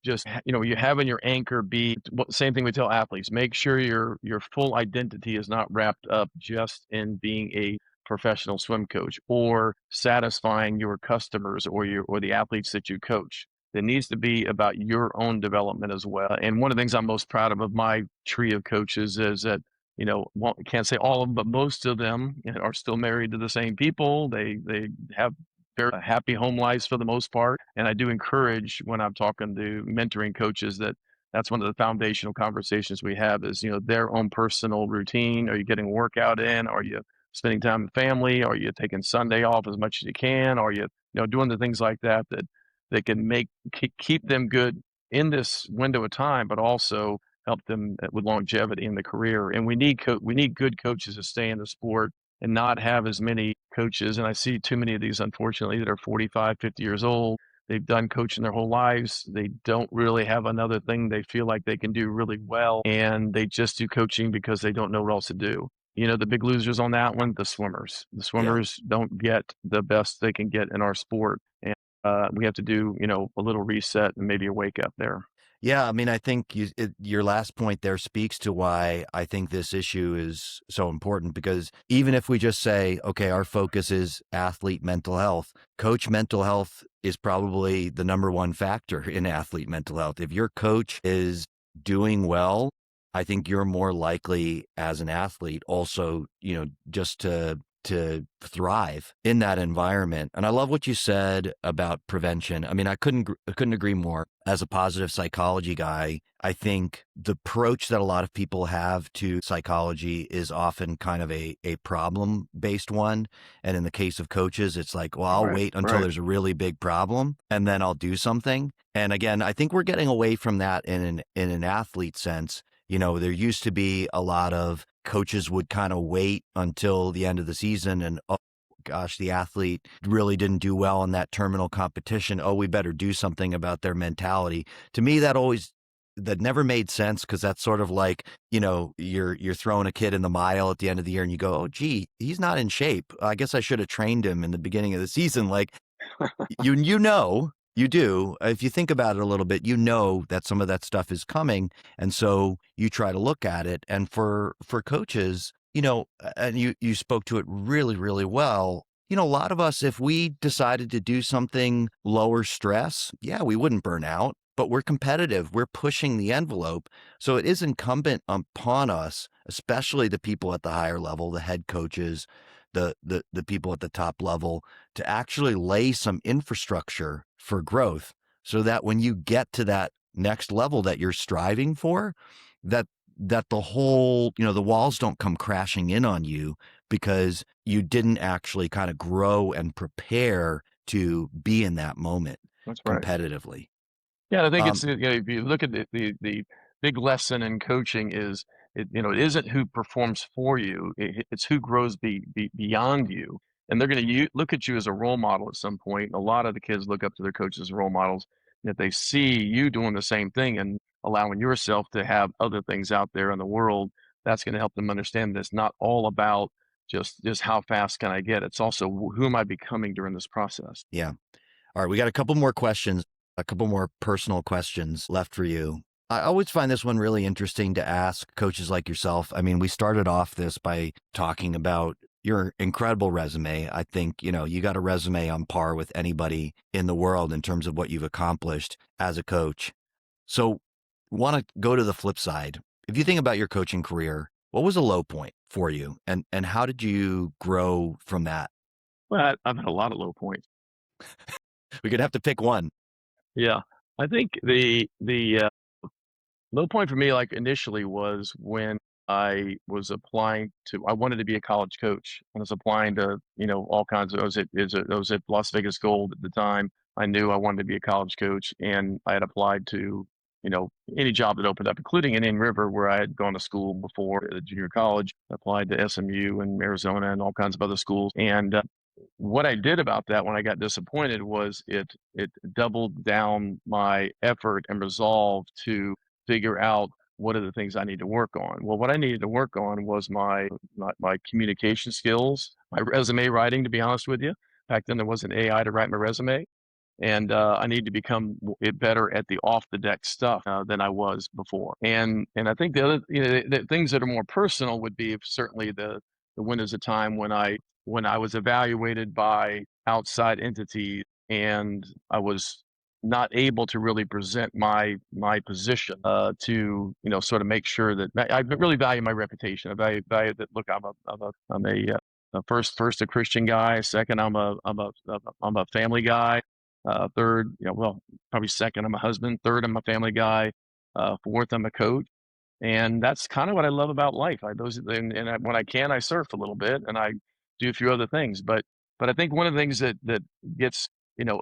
just you having your anchor be same thing we tell athletes: make sure your full identity is not wrapped up just in being a professional swim coach or satisfying your customers or the athletes that you coach. It needs to be about your own development as well. And one of the things I'm most proud of my tree of coaches is that can't say all of them, but most of them are still married to the same people. They have very happy home lives for the most part. And I do encourage, when I'm talking to mentoring coaches, that's one of the foundational conversations we have is, their own personal routine. Are you getting a workout in? Are you spending time with family? Are you taking Sunday off as much as you can? Are you, doing the things like that can keep them good in this window of time, but also help them with longevity in the career. And we need good coaches to stay in the sport and not have as many coaches. And I see too many of these, unfortunately, that are 45, 50 years old. They've done coaching their whole lives. They don't really have another thing they feel like they can do really well. And they just do coaching because they don't know what else to do. the big losers on that one, the swimmers. The Yeah. swimmers don't get the best they can get in our sport, and we have to do a little reset and maybe a wake up there. Yeah, I mean, I think your last point there speaks to why I think this issue is so important because even if we just say, okay, our focus is athlete mental health, coach mental health is probably the number one factor in athlete mental health. If your coach is doing well, I think you're more likely as an athlete also, just to thrive in that environment. And I love what you said about prevention. I mean, I couldn't agree more. As a positive psychology guy, I think the approach that a lot of people have to psychology is often kind of a problem-based one. And in the case of coaches, it's like, well, I'll Right, wait until right. there's a really big problem and then I'll do something. And again, I think we're getting away from that in an athlete sense. There used to be a lot of coaches would kind of wait until the end of the season and, oh gosh, the athlete really didn't do well in that terminal competition. Oh, we better do something about their mentality. To me, that never made sense because that's sort of like, you're throwing a kid in the mile at the end of the year and you go, oh, gee, he's not in shape. I guess I should have trained him in the beginning of the season. Like, you do. If you think about it a little bit, that some of that stuff is coming, and so you try to look at it. And for coaches, and you spoke to it really, really well. A lot of us, if we decided to do something lower stress, yeah, we wouldn't burn out, but we're competitive. We're pushing the envelope. So it is incumbent upon us, especially the people at the higher level, the head coaches, the people at the top level, to actually lay some infrastructure for growth so that when you get to that next level that you're striving for, that the whole, the walls don't come crashing in on you because you didn't actually kind of grow and prepare to be in that moment That's right. competitively. Yeah, I think Um, it's if you look at the big lesson in coaching is it isn't who performs for you, it's who grows beyond you, and they're going to look at you as a role model at some point. And a lot of the kids look up to their coaches as role models, and if they see you doing the same thing and allowing yourself to have other things out there in the world, that's going to help them understand that it's not all about just how fast can I get. It's also who am I becoming during this process. yeah. All right, we got a couple more questions, a couple more personal questions left for you. I always find this one really interesting to ask coaches like yourself. I mean, we started off this by talking about your incredible resume. I think, you got a resume on par with anybody in the world in terms of what you've accomplished as a coach. So, want to go to the flip side. If you think about your coaching career, what was a low point for you and how did you grow from that? Well, I've had a lot of low points. We could have to pick one. Yeah. I think the low point for me, like, initially was when I wanted to be a college coach. I was applying to, all kinds of I was at Las Vegas Gold at the time. I knew I wanted to be a college coach, and I had applied to, any job that opened up, including Indian River, where I had gone to school before at a junior college. I applied to SMU and Arizona and all kinds of other schools, and what I did about that when I got disappointed was it doubled down my effort and resolve to figure out what are the things I need to work on. Well, what I needed to work on was my communication skills, my resume writing, to be honest with you. Back then there wasn't AI to write my resume, and I need to become better at the off the deck stuff than I was before. And I think the other the things that are more personal would be certainly the windows of time when I was evaluated by outside entities and I was not able to really present my position to sort of make sure that I really value my reputation. I value that. Look, I'm a first a Christian guy. Second, I'm a family guy. Third, well, probably second, I'm a husband. Third, I'm a family guy. Fourth, I'm a coach. And that's kind of what I love about life. When I can, I surf a little bit and I do a few other things. But I think one of the things that gets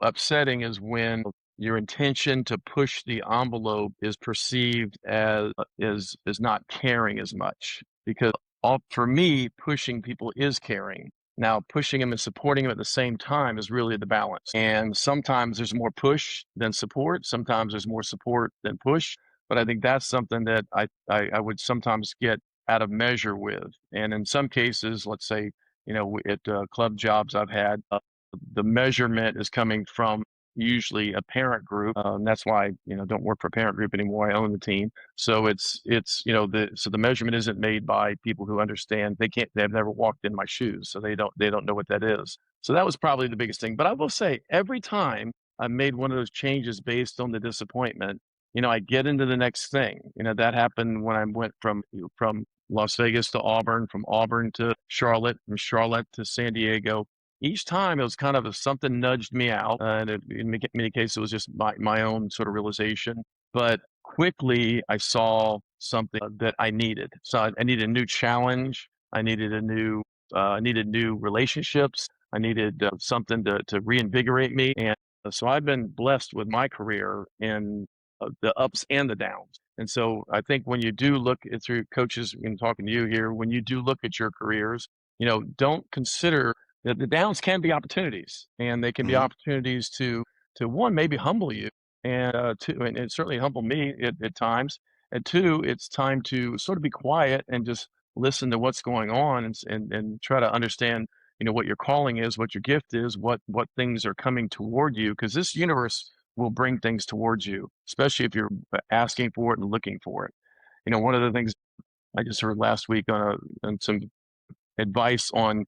upsetting is when your intention to push the envelope is perceived as is not caring as much. Because for me, pushing people is caring. Now, pushing them and supporting them at the same time is really the balance. And sometimes there's more push than support. Sometimes there's more support than push. But I think that's something that I would sometimes get out of measure with. And in some cases, let's say, at club jobs I've had, the measurement is coming from usually a parent group. And that's why, don't work for a parent group anymore. I own the team. So the measurement isn't made by people who understand. They've never walked in my shoes. So they don't know what that is. So that was probably the biggest thing. But I will say every time I made one of those changes based on the disappointment, I get into the next thing. That happened when I went from Las Vegas to Auburn, from Auburn to Charlotte, from Charlotte to San Diego. Each time it was kind of something nudged me out, and in many cases it was just my own sort of realization. But quickly I saw something that I needed. So I needed a new challenge. I needed new relationships. I needed something to reinvigorate me. And so I've been blessed with my career in the ups and the downs. And so I think when you do look at through coaches and talking to you here, when you do look at your careers, don't consider that the downs can be opportunities, and they can be Mhm. opportunities to one, maybe humble you, and two, and it certainly humbled me at times. And two, it's time to sort of be quiet and just listen to what's going on, and try to understand, what your calling is, what your gift is, what things are coming toward you, because this universe will bring things towards you, especially if you're asking for it and looking for it. One of the things I just heard last week on some advice on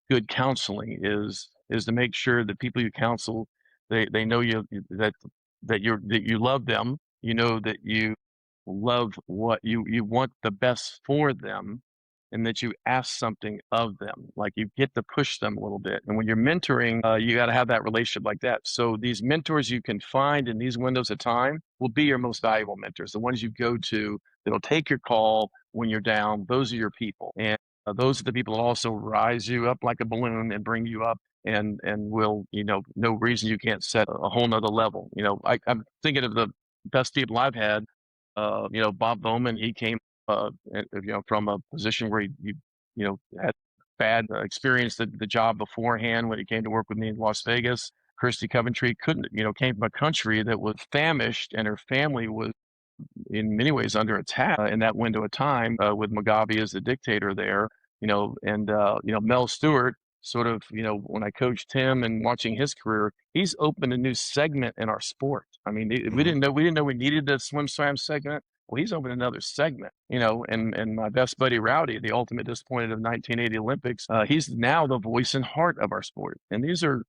good counseling is to make sure that people you counsel, they know that you love them, that you love what you want the best for them, and that you ask something of them, like you get to push them a little bit. And when you're mentoring, you got to have that relationship like that. So these mentors you can find in these windows of time will be your most valuable mentors, the ones you go to that'll take your call when you're down. Those are your people. And those are the people that also rise you up like a balloon and bring you up, and will, no reason you can't set a whole nother level. I'm thinking of the best people I've had. Bob Bowman, he came, from a position where had bad experience the job beforehand when he came to work with me in Las Vegas. Christy Coventry came from a country that was famished, and her family was in many ways under attack in that window of time, with McAvoy as the dictator there, and Mel Stewart sort of, when I coached him and watching his career, he's opened a new segment in our sport. I mean, we Mhm. didn't know we needed the swim slam segment. Well, he's opened another segment, and my best buddy Rowdy, the ultimate disappointed of 1980 Olympics, he's now the voice and heart of our sport. And these are,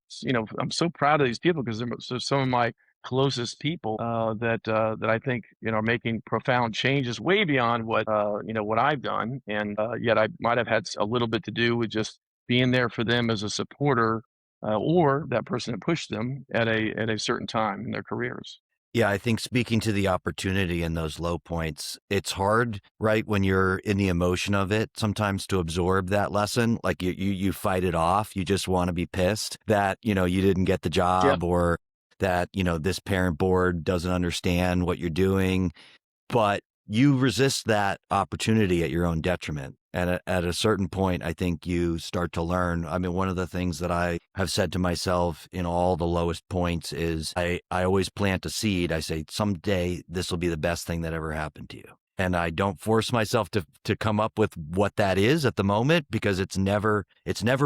I'm so proud of these people because they're some of my closest people, that I think, are making profound changes way beyond what I've done, and yet I might have had a little bit to do with just being there for them as a supporter, or that person that pushed them at a certain time in their careers. Yeah, I think speaking to the opportunity in those low points, it's hard, right, when you're in the emotion of it, sometimes to absorb that lesson. Like you fight it off. You just want to be pissed that, you didn't get the Yeah, job, or that, this parent board doesn't understand what you're doing. But you resist that opportunity at your own detriment. And at a certain point, I think you start to learn. I mean, one of the things that I have said to myself in all the lowest points is I always plant a seed. I say, someday this will be the best thing that ever happened to you. And I don't force myself to come up with what that is at the moment, because it's never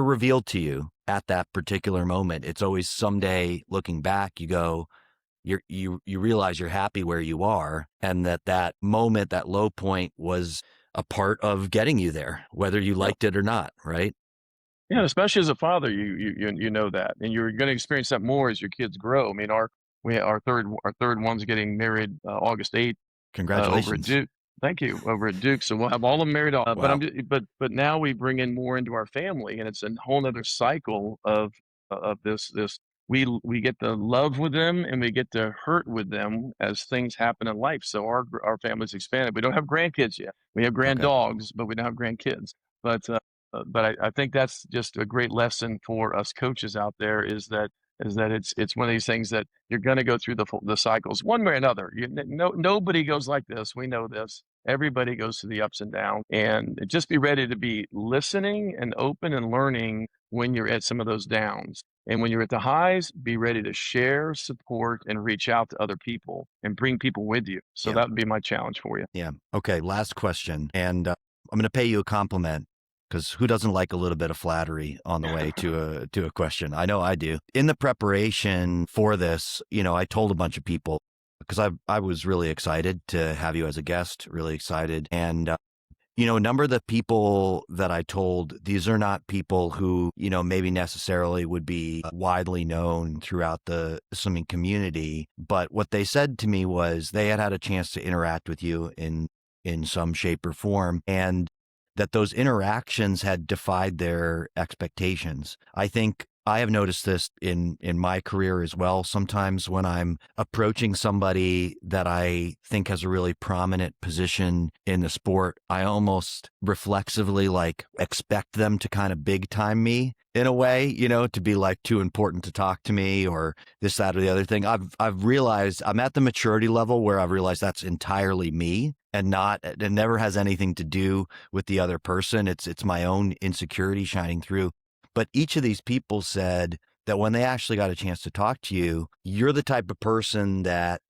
revealed to you at that particular moment. It's always someday looking back, you go, you realize you're happy where you are, and that moment, that low point, was a part of getting you there, whether you yeah, liked it or not, right? yeah. Especially as a father, you know that, and you're going to experience that more as your kids grow. I mean, our third one's getting married August 8th, over at Congratulations. Duke. Thank you. Over at Duke. So we'll have all of them married off. But Wow. but now we bring in more into our family, and it's a whole other cycle of this. We get to love with them, and we get to hurt with them as things happen in life. So our family's expanded. We don't have grandkids yet. We have grand Okay. dogs, but we don't have grandkids. But I think that's just a great lesson for us coaches out there, is that it's one of these things that you're going to go through the cycles one way or another. Nobody goes like this. We know this. Everybody goes through the ups and downs, and just be ready to be listening and open and learning when you're at some of those downs. And when you're at the highs, be ready to share, support, and reach out to other people and bring people with you. So Yeah. that would be my challenge for you. Yeah. Okay. Last question. And I'm going to pay you a compliment because who doesn't like a little bit of flattery on the way to a question? I know I do. In the preparation for this, I told a bunch of people because I was really excited to have you as a guest, really excited. And a number of the people that I told, these are not people who, maybe necessarily would be widely known throughout the swimming community. But what they said to me was they had a chance to interact with you in some shape or form, and that those interactions had defied their expectations. I think I have noticed this in my career as well. Sometimes when I'm approaching somebody that I think has a really prominent position in the sport, I almost reflexively expect them to kind of big time me in a way, to be like too important to talk to me or this, that, or the other thing. I've realized I'm at the maturity level where I've realized that's entirely me and it never has anything to do with the other person. It's my own insecurity shining through. But each of these people said that when they actually got a chance to talk to you, you're the type of person that,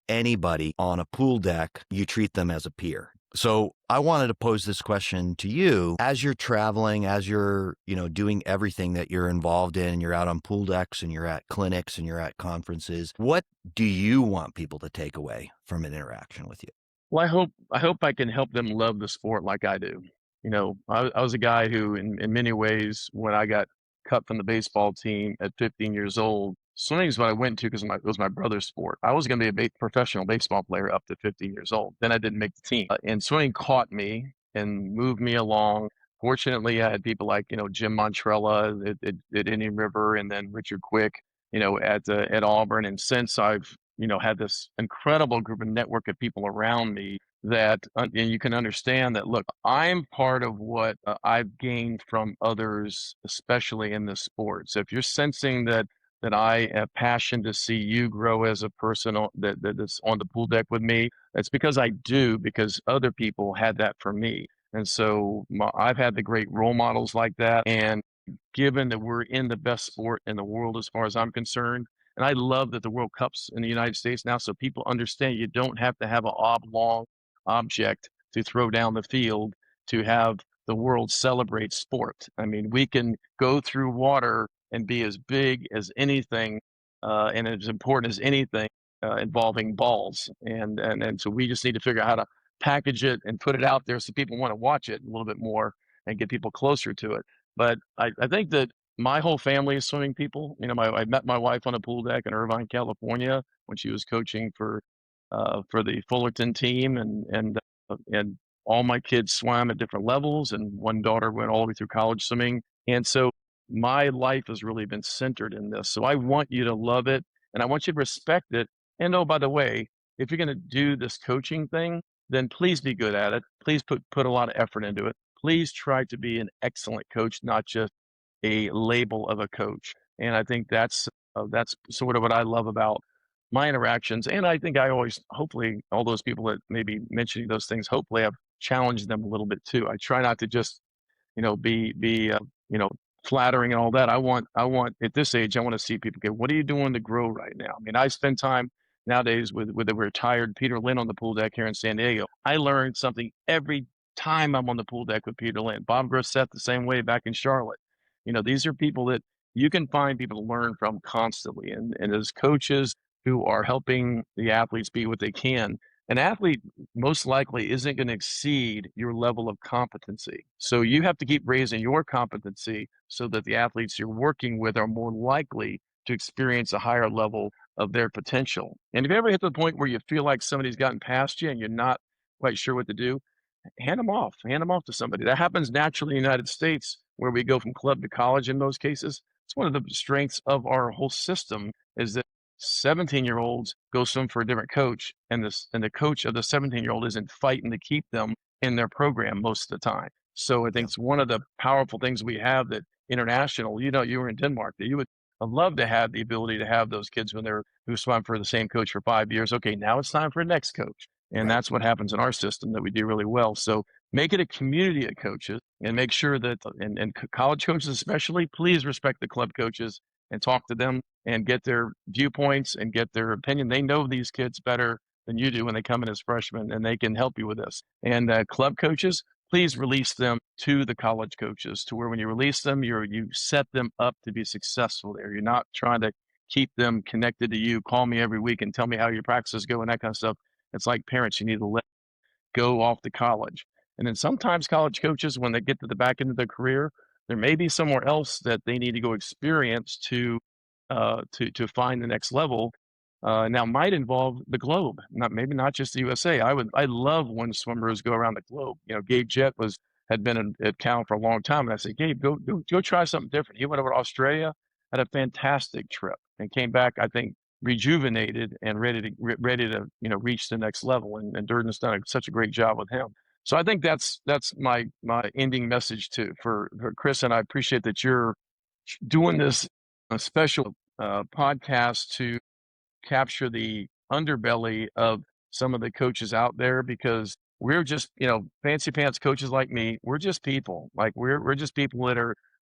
anybody on a pool deck, you treat them as a peer. So I wanted to pose this question to you as you're traveling, as you're, doing everything that you're involved in, you're out on pool decks and you're at clinics and you're at conferences. What do you want people to take away from an interaction with you? Well, I hope I can help them love the sport like I do. I was a guy who, in many ways, when I got cut from the baseball team at 15 years old, swimming is what I went to because it was my brother's sport. I was going to be a professional baseball player up to 15 years old. Then I didn't make the team, and swimming caught me and moved me along. Fortunately, I had people like Jim Montrella at Indian River, and then Richard Quick, at Auburn. And since I've had this incredible group and network of people around me that and you can understand that, look, I'm part of what I've gained from others, especially in this sport. So if you're sensing that I have passion to see you grow as a person that's on the pool deck with me, that's because I do, because other people had that for me. And so I've had the great role models like that. And given that we're in the best sport in the world as far as I'm concerned, and I love that the World Cup's in the United States now, so people understand you don't have to have an oblong object to throw down the field to have the world celebrate sport. I mean, we can go through water and be as big as anything and as important as anything involving balls. And so we just need to figure out how to package it and put it out there so people want to watch it a little bit more and get people closer to it. But I think that my whole family is swimming people. I met my wife on a pool deck in Irvine, California, when she was coaching for the Fullerton team, and all my kids swam at different levels, and one daughter went all the way through college swimming. And so my life has really been centered in this. So I want you to love it, and I want you to respect it. And oh, by the way, if you're going to do this coaching thing, then please be good at it. Please put a lot of effort into it. Please try to be an excellent coach, not just a label of a coach. And I think that's sort of what I love about my interactions. And I think I always, hopefully, all those people that may be mentioning those things, hopefully, I've challenged them a little bit too. I try not to just, be flattering and all that. I want at this age, I want to see people go, what are you doing to grow right now? I mean, I spend time nowadays with a retired Peter Lynn on the pool deck here in San Diego. I learned something every time I'm on the pool deck with Peter Lynn. Bob Grissett the same way back in Charlotte. These are people that you can find people to learn from constantly. And as coaches who are helping the athletes be what they can, an athlete most likely isn't going to exceed your level of competency. So you have to keep raising your competency so that the athletes you're working with are more likely to experience a higher level of their potential. And if you ever hit the point where you feel like somebody's gotten past you and you're not quite sure what to do, hand them off to somebody. That happens naturally in the United States, where we go from club to college in most cases. It's one of the strengths of our whole system is that 17-year-olds go swim for a different coach, and the coach of the 17-year-old isn't fighting to keep them in their program most of the time. So I think Yeah. it's one of the powerful things we have that international, you were in Denmark, that you would love to have the ability to have those kids who swam for the same coach for 5 years. Okay, now it's time for a next coach. And Right. that's what happens in our system that we do really well. So make it a community of coaches, and make sure that, and college coaches especially, please respect the club coaches and talk to them and get their viewpoints and get their opinion. They know these kids better than you do when they come in as freshmen, and they can help you with this. And club coaches, please release them to the college coaches, to where when you release them, you set them up to be successful there. You're not trying to keep them connected to you. Call me every week and tell me how your practices go and that kind of stuff. It's like parents, you need to let go off to college. And then sometimes college coaches, when they get to the back end of their career, there may be somewhere else that they need to go experience to find the next level. Now might involve the globe, not maybe not just the USA. I love when swimmers go around the globe. You know, Gabe Jett had been at Cal for a long time, and I said, Gabe, go try something different. He went over to Australia, had a fantastic trip, and came back, I think, rejuvenated and ready to reach the next level. And Durden's done such a great job with him. So I think that's my ending message for Chris. And I appreciate that you're doing this special podcast to capture the underbelly of some of the coaches out there, because we're just, fancy pants coaches like me. We're just people. Like we're just people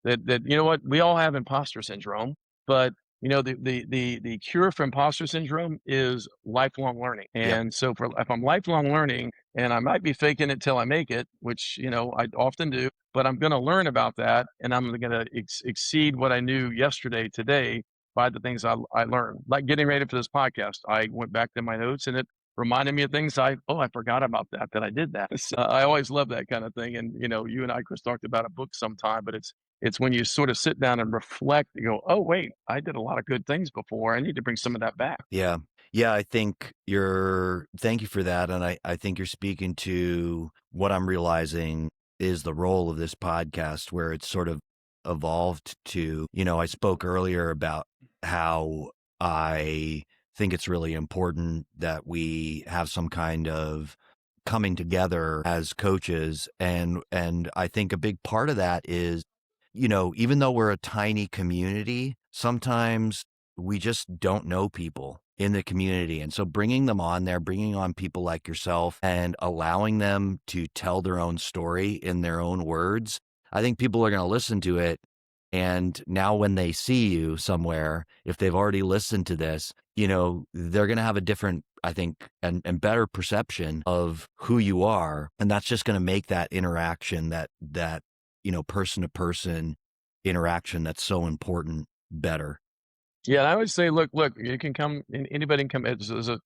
that you know what, we all have imposter syndrome, but the cure for imposter syndrome is lifelong learning. Yep. And so if I'm lifelong learning, and I might be faking it till I make it, which I often do, but I'm going to learn about that, and I'm going to exceed what I knew yesterday today by the things I learned. Like getting ready for this podcast, I went back to my notes, and it reminded me of things I forgot about that I did that. So, I always love that kind of thing. And you and I, Chris, talked about a book sometime, but it's when you sort of sit down and reflect, you go, oh wait, I did a lot of good things before. I need to bring some of that back. Yeah. Yeah, thank you for that. And I think you're speaking to what I'm realizing is the role of this podcast, where it's sort of evolved to, I spoke earlier about how I think it's really important that we have some kind of coming together as coaches. And I think a big part of that is, even though we're a tiny community, sometimes we just don't know people in the community. And so bringing them on there, bringing on people like yourself and allowing them to tell their own story in their own words, I think people are going to listen to it. And now when they see you somewhere, if they've already listened to this, they're going to have a different, I think, and better perception of who you are. And that's just going to make that interaction, that person to person interaction that's so important, better. Yeah, and I would say, look, you can come, anybody can come.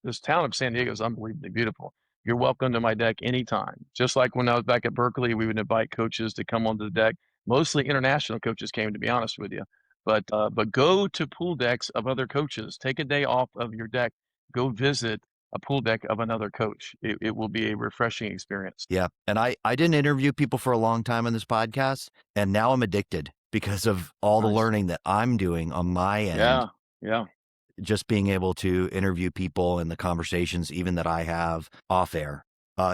This town of San Diego is unbelievably beautiful. You're welcome to my deck anytime. Just like when I was back at Berkeley, we would invite coaches to come onto the deck. Mostly international coaches came, to be honest with you. But go to pool decks of other coaches. Take a day off of your deck. Go visit a pool deck of another coach. It will be a refreshing experience. Yeah. And I didn't interview people for a long time on this podcast, and now I'm addicted because of all the Nice. learning that I'm doing on my end. Yeah. Just being able to interview people and the conversations even that I have off air.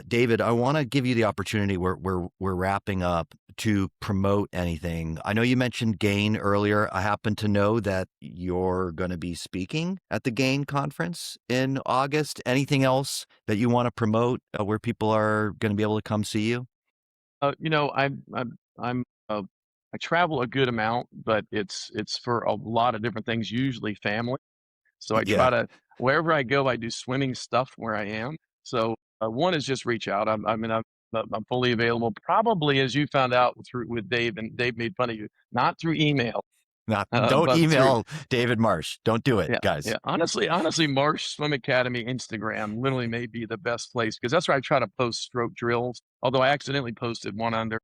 David, I want to give you the opportunity. We're wrapping up, to promote anything. I know you mentioned GAIN earlier. I happen to know that you're going to be speaking at the GAIN conference in August. Anything else that you want to promote, where people are going to be able to come see you? I travel a good amount, but it's for a lot of different things, usually family. So I Yeah, try to, wherever I go, I do swimming stuff where I am. So one is just reach out. I'm fully available. Probably, as you found out with Dave, and Dave made fun of you, not through email, don't but through. email David Marsh. Don't do it, Yeah, guys. yeah. Honestly, Marsh Swim Academy Instagram literally may be the best place, because that's where I try to post stroke drills. Although I accidentally posted one under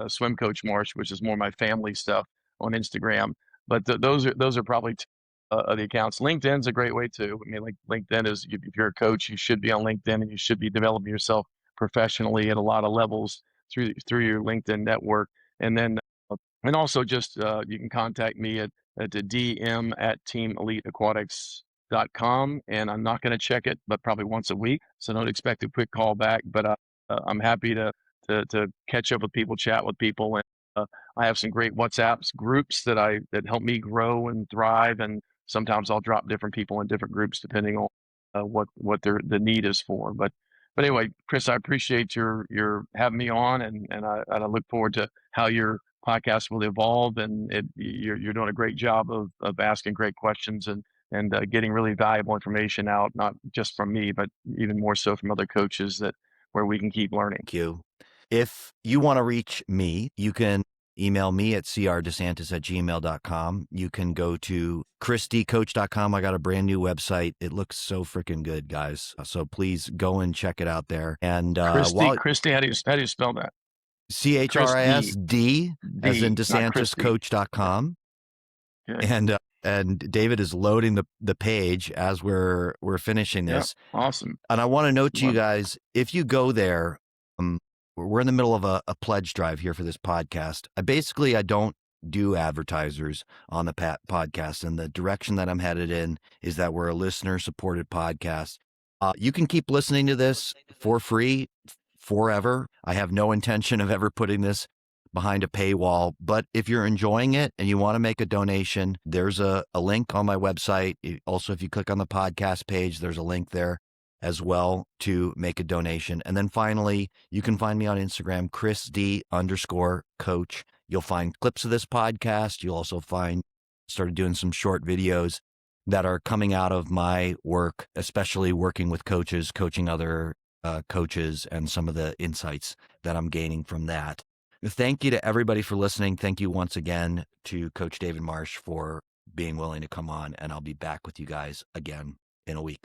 Swim Coach Marsh, which is more my family stuff, on Instagram. But those are probably two of the accounts. LinkedIn's a great way too. I mean, like LinkedIn is, if you're a coach, you should be on LinkedIn, and you should be developing yourself professionally at a lot of levels through your LinkedIn network. And then and also just you can contact me at the DM at teameliteaquatics.com. And I'm not going to check it, but probably once a week. So don't expect a quick call back, but I'm happy to catch up with people, chat with people. And I have some great WhatsApps groups that help me grow and thrive. And sometimes I'll drop different people in different groups depending on what the need is for. But anyway, Chris, I appreciate your having me on, and I look forward to how your podcast will evolve. And you're doing a great job of asking great questions, and getting really valuable information out, not just from me, but even more so from other coaches, where we can keep learning. Thank you. If you want to reach me, you can email me at crdesantis@gmail.com. You can go to chrisdcoach.com. I got a brand new website. It looks so freaking good, guys. So please go and check it out there. And Christy, how do you spell that? CHRISD, as in D, not Christy. DeSantisCoach.com. Okay. And David is loading the page as we're finishing this. Yeah, awesome. And I want to note to you guys, if you go there, we're in the middle of a pledge drive here for this podcast. I don't do advertisers on the podcast, and the direction that I'm headed in is that we're a listener-supported podcast. You can keep listening to this for free forever. I have no intention of ever putting this behind a paywall, but if you're enjoying it and you want to make a donation, there's a link on my website. Also, if you click on the podcast page, there's a link there as well to make a donation. And then finally, you can find me on Instagram, chrisd_coach. You'll find clips of this podcast. You'll also started doing some short videos that are coming out of my work, especially working with coaches, coaching other coaches, and some of the insights that I'm gaining from that. Thank you to everybody for listening. Thank you once again to Coach David Marsh for being willing to come on, and I'll be back with you guys again in a week.